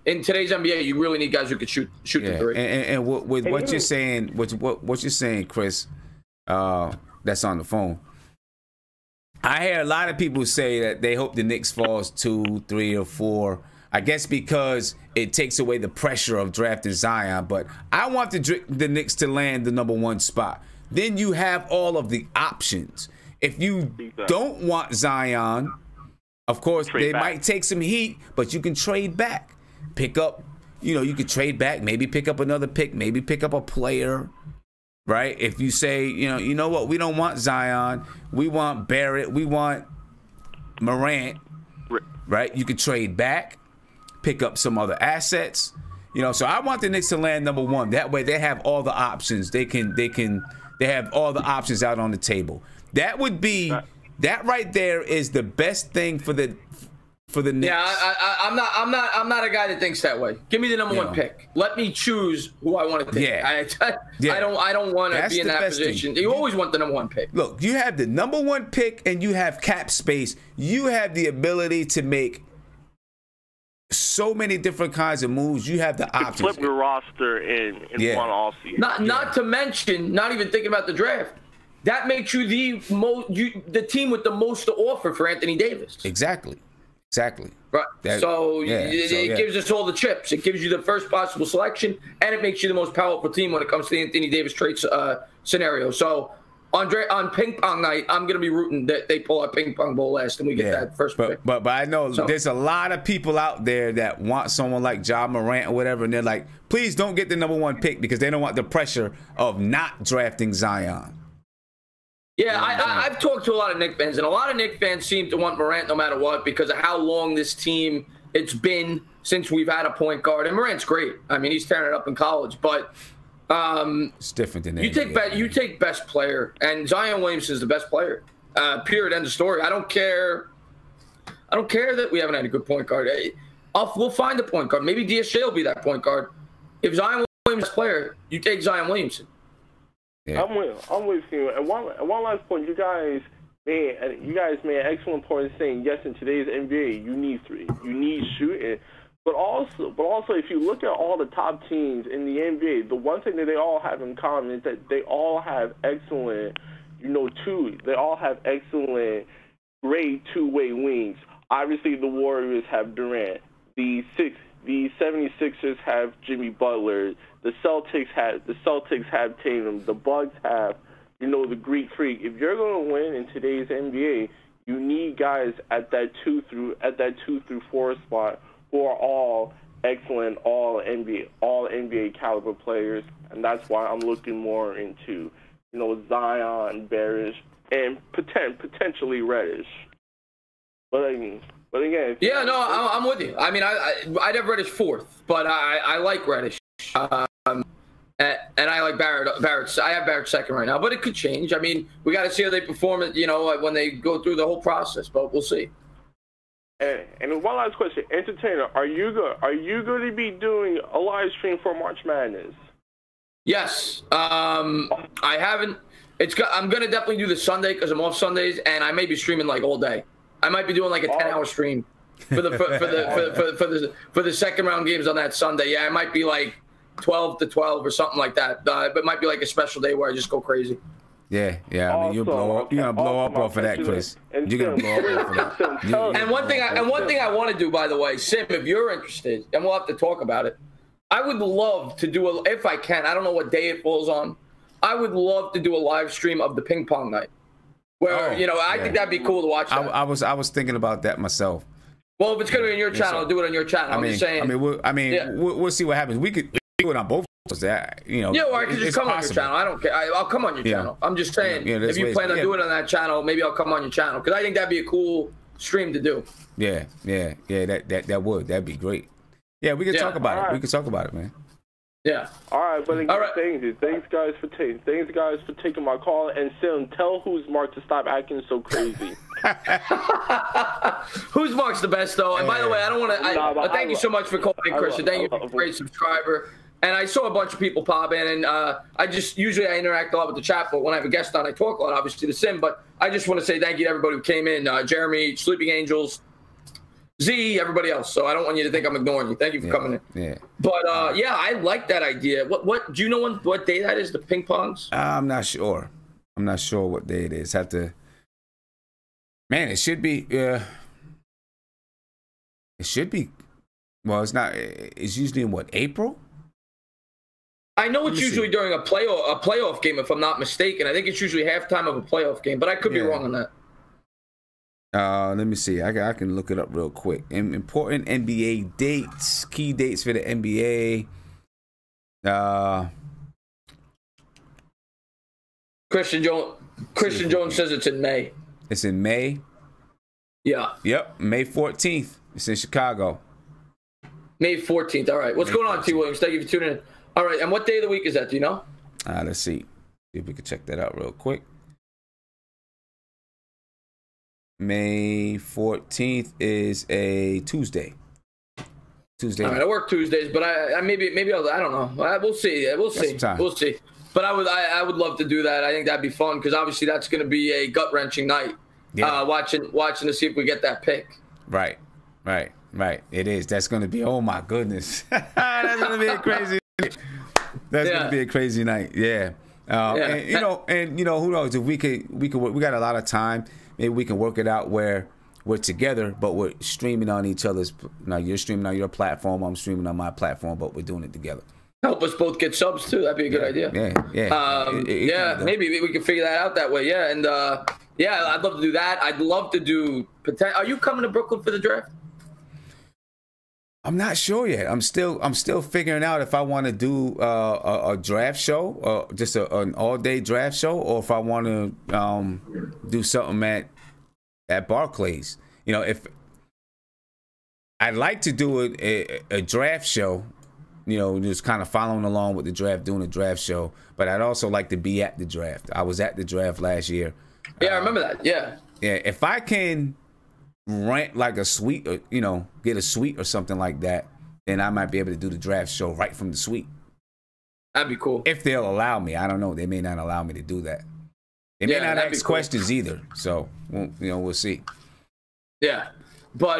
In today's NBA, you really need guys who could shoot the three. And with what you're saying, what you're saying, Chris, that's on the phone. I hear a lot of people say that they hope the Knicks falls 2, 3, or 4. I guess because it takes away the pressure of drafting Zion. But I want the Knicks to land the number 1 spot. Then you have all of the options. If you don't want Zion, of course, they might take some heat, but you can trade back. Pick up, you can trade back, maybe pick up another pick, maybe pick up a player, right? If you say, you know what, we don't want Zion, we want Barrett, we want Morant, right? You could trade back, pick up some other assets, So I want the Knicks to land number 1. That way they have all the options. They have all the options out on the table. That would be that right there is the best thing for the Knicks. Yeah, I'm not a guy that thinks that way. Give me the number 1 pick. Let me choose who I want to take. I don't want to be in that position. You always want the number 1 pick. Look, you have the number 1 pick and you have cap space. You have the ability to make so many different kinds of moves. You have the options. Flip your roster in one offseason. Not to mention, not even thinking about the draft. That makes you the team with the most to offer for Anthony Davis. Exactly. Right. It gives us all the chips. It gives you the first possible selection, and it makes you the most powerful team when it comes to the Anthony Davis trade scenario. So on ping pong night, I'm going to be rooting that they pull our ping pong ball last and we get that first pick. But I know there's a lot of people out there that want someone like Ja Morant or whatever, and they're like, please don't get the number 1 pick because they don't want the pressure of not drafting Zion. Yeah, I've talked to a lot of Knicks fans, and a lot of Knicks fans seem to want Morant no matter what because of how long this team it's been since we've had a point guard. And Morant's great. I mean, he's tearing it up in college, but it's different than you take best player, and Zion Williamson is the best player. Period. End of story. I don't care that we haven't had a good point guard. We'll find a point guard. Maybe DSJ will be that point guard. If Zion Williamson is a player, you take Zion Williamson. Yeah. I'm with you. And one last point, you guys made an excellent point saying yes, in today's NBA, you need shooting, but also if you look at all the top teams in the NBA, the one thing that they all have in common is that they all have excellent, they all have excellent, great two-way wings. Obviously, the Warriors have Durant. The 76ers have Jimmy Butler. The Celtics have Tatum. The Bucks have, the Greek Freak. If you're going to win in today's NBA, you need guys at that 2 through 4 spot who are all excellent, all NBA caliber players, and that's why I'm looking more into, Zion, Barrett, and potentially Reddish. But But again, yeah, no, I'm with you. I mean, I'd have Reddish fourth, but I like Reddish. And I like Barrett. I have Barrett second right now, but it could change. I mean, we got to see how they perform, when they go through the whole process, but we'll see. And one last question, Entertainer, are you going to be doing a live stream for March Madness? Yes. I haven't. I'm going to definitely do the Sunday because I'm off Sundays, and I may be streaming like all day. I might be doing like a 10-hour stream for the second round games on that Sunday. Yeah, it might be like 12 to 12 or something like that. But it might be like a special day where I just go crazy. Yeah. I mean, you're gonna blow up off of that, Chris. You're gonna blow up off of that. And one thing I want to do, by the way, Sim, if you're interested, and we'll have to talk about it. I would love to do if I can. I don't know what day it falls on. I would love to do a live stream of the ping pong night, where I think that'd be cool to watch. I was thinking about that myself. Well, if it's gonna be on your channel, do it on your channel. I'm just saying. We'll see what happens. We could do it on both. That Yeah, or I could just come on your channel. I don't care. I'll come on your channel. I'm just saying, if you plan on doing it on that channel, maybe I'll come on your channel because I think that'd be a cool stream to do. Yeah. That'd be great. Yeah, we could talk about it. Right. We could talk about it, man. Yeah. All right, but again, thanks guys for taking my call. And Sim, tell who's Mark to stop acting so crazy. Who's Mark's the best though? And by the way, I don't want to. Thank you so much for calling, Christian. Thank you for a great subscriber. And I saw a bunch of people pop in, and I interact a lot with the chat, but when I have a guest on, I talk a lot, obviously, to Sim. But I just want to say thank you to everybody who came in, Jeremy, Sleeping Angels, Z, everybody else. So I don't want you to think I'm ignoring you. Thank you for coming in. Yeah. But I like that idea. What do you know what day that is? The ping pongs? I'm not sure. I'm not sure what day it is. Have to. Man, it should be. It should be. Well, it's not. It's usually in what, April? I know it's usually during a playoff game, if I'm not mistaken. I think it's usually halftime of a playoff game, but I could be wrong on that. Let me see. I can look it up real quick. Important NBA dates, key dates for the NBA. Christian Jones says it's in May. It's in May? Yeah. Yep, May 14th. It's in Chicago. May 14th. All right. What's going on, T. Williams? Thank you for tuning in. All right, and what day of the week is that? Do you know? Let's see. See if we can check that out real quick. May 14th is a Tuesday. All right, I work Tuesdays, but I maybe I'll, I don't know. We'll see. We'll see. But I would love to do that. I think that'd be fun because obviously that's going to be a gut wrenching night. Yeah. Watching to see if we get that pick. Right. It is. That's going to be. Oh my goodness. That's going to be a crazy. That's gonna be a crazy night. Yeah. And who knows if we could work, we got a lot of time. Maybe we can work it out where we're together, but we're streaming on each other's. Now you're streaming on your platform, I'm streaming on my platform, but we're doing it together. Help us both get subs too. That'd be a good idea. Yeah. Maybe we can figure that out that way. Yeah, and I'd love to do that. I'd love to do. Are you coming to Brooklyn for the draft? I'm not sure yet. I'm still figuring out if I want to do a draft show, just an all-day draft show, or if I want to do something at Barclays. If I'd like to do a draft show, just kind of following along with the draft, doing a draft show. But I'd also like to be at the draft. I was at the draft last year. Yeah, I remember that. Yeah. Yeah, if I can rent like a suite, or get a suite or something like that, then I might be able to do the draft show right from the suite. That'd be cool if they'll allow me. I don't know. They may not allow me to do that. They may not ask questions either. So we'll see. Yeah, but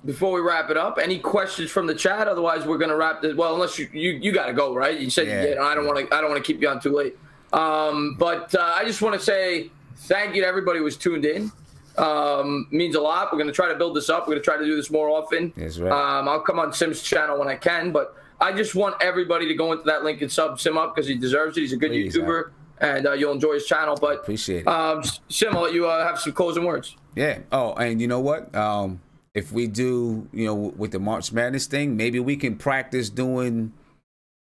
before we wrap it up, any questions from the chat? Otherwise, we're gonna wrap this. Well, unless you got to go, right? You said you did. I don't want to keep you on too late. But I just want to say thank you to everybody who was tuned in. Means a lot. We're going to try to build this up. We're going to try to do this more often. That's right. I'll come on Sim's channel when I can, but I just want everybody to go into that link and sub Sim up because he deserves it. He's a good YouTuber, and you'll enjoy his channel. But appreciate it. Sim, I'll let you have some closing words. Yeah. Oh, and you know what? If we do, with the March Madness thing, maybe we can practice doing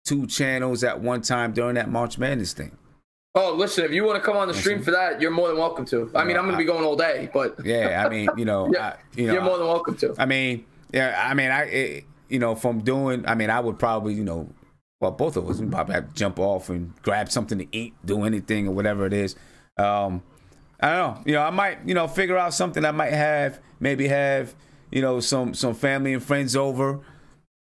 2 channels at one time during that March Madness thing. Oh, listen, if you want to come on the stream for that, you're more than welcome to. I mean, I'm going to be going all day, but yeah, I mean, you're more than welcome to. I mean, yeah, I mean, from doing, I mean, I would probably, well, both of us would probably have to jump off and grab something to eat, do anything or whatever it is. I don't know. I might, figure out something. I might maybe have, some family and friends over.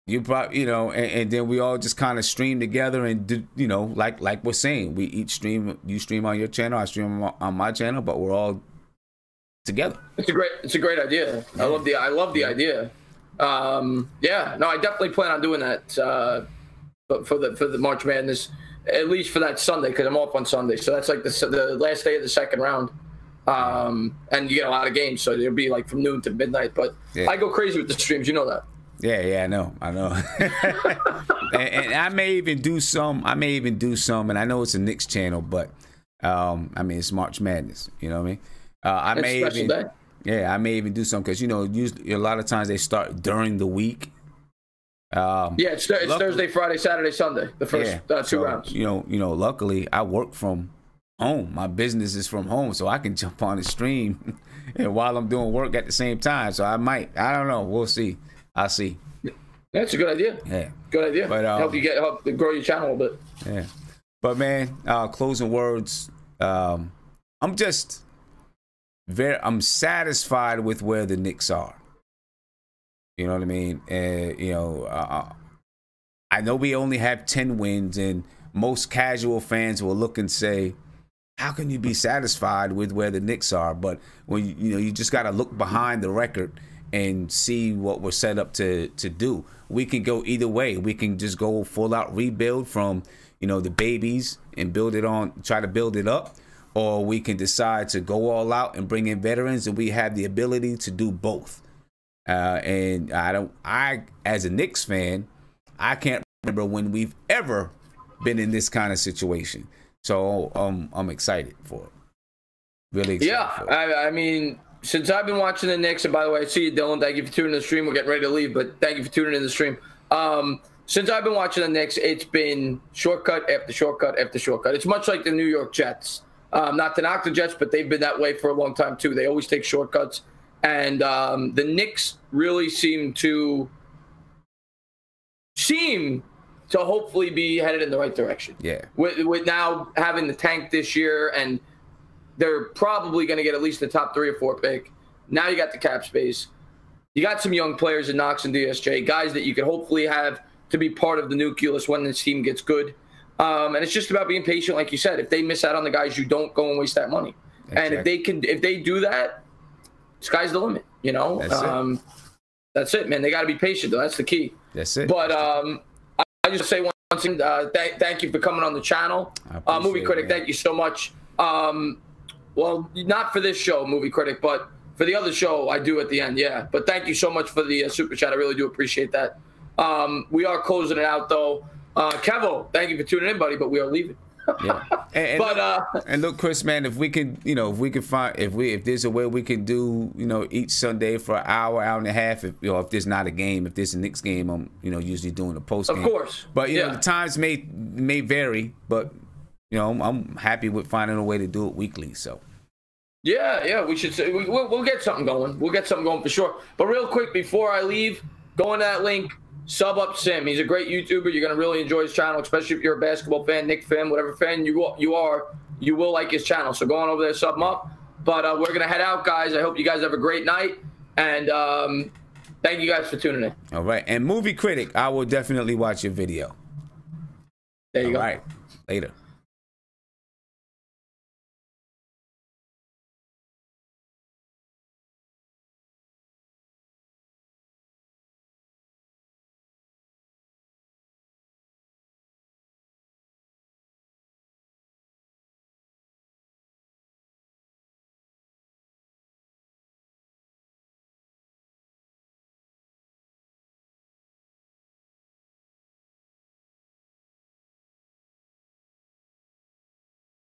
You probably, and then we all just kind of stream together and do, like we're saying, we each stream. You stream on your channel, I stream on my channel, but we're all together. It's a great idea. Yeah. I love the idea. Yeah, no, I definitely plan on doing that. For the March Madness, at least for that Sunday, because I'm off on Sunday, so that's like the last day of the second round. And you get a lot of games, so it'll be like from noon to midnight. But yeah. I go crazy with the streams, you know that. Yeah, I know. and I may even do some, and I know it's a Knicks channel, but I mean, it's March Madness, you know what I mean? I may even do some, because usually a lot of times they start during the week. It's Thursday, Friday, Saturday, Sunday, the first 2 rounds. Luckily I work from home. My business is from home, so I can jump on the stream and while I'm doing work at the same time. So I don't know. We'll see. I'll see. That's a good idea. Yeah, good idea. But help grow your channel a bit. Yeah, but man, closing words. I'm satisfied with where the Knicks are. You know what I mean? I know we only have 10 wins, and most casual fans will look and say, "How can you be satisfied with where the Knicks are?" But when you just got to look behind the record and see what we're set up to do. We can go either way. We can just go full out rebuild from, the babies and try to build it up. Or we can decide to go all out and bring in veterans, and we have the ability to do both. And I, as a Knicks fan, I can't remember when we've ever been in this kind of situation. So I'm excited for it. Really excited for it. I mean, since I've been watching the Knicks, and by the way, I see you, Dylan. Thank you for tuning in the stream. We're getting ready to leave, but thank you for tuning in the stream. Since I've been watching the Knicks, it's been shortcut after shortcut after shortcut. It's much like the New York Jets. Not to knock the Jets, but they've been that way for a long time, too. They always take shortcuts. And the Knicks really seem to hopefully be headed in the right direction. Yeah. With now having the tank this year, and they're probably going to get at least the top 3 or 4 pick. Now you got the cap space. You got some young players in Knox and DSJ, guys that you could hopefully have to be part of the nucleus when this team gets good. And it's just about being patient, like you said. If they miss out on the guys, you don't go and waste that money. Exactly. And if they do that, sky's the limit. That's it, man. They got to be patient, though. That's the key. That's it. But I just say one thing. Thank you for coming on the channel, Movie Critic. Thank you so much. Well, not for this show, Movie Critic, but for the other show, I do at the end. Yeah. But thank you so much for the super chat. I really do appreciate that. We are closing it out, though. Kevo, thank you for tuning in, buddy. But we are leaving. Yeah. And look, Chris, man, if there's a way we can do, each Sunday for an hour and a half, if there's not a game, if there's a Knicks game, I'm, usually doing a post game. Of course. But, the times may vary, but, I'm happy with finding a way to do it weekly, so. Yeah, we should say, we'll get something going. We'll get something going for sure. But real quick, before I leave, go on that link. Sub up Sim. He's a great YouTuber. You're going to really enjoy his channel, especially if you're a basketball fan, Knicks fan, whatever fan you are, you will like his channel. So go on over there, sub him up. But we're going to head out, guys. I hope you guys have a great night. And thank you guys for tuning in. All right. And Movie Critic, I will definitely watch your video. There you go. All right. Later.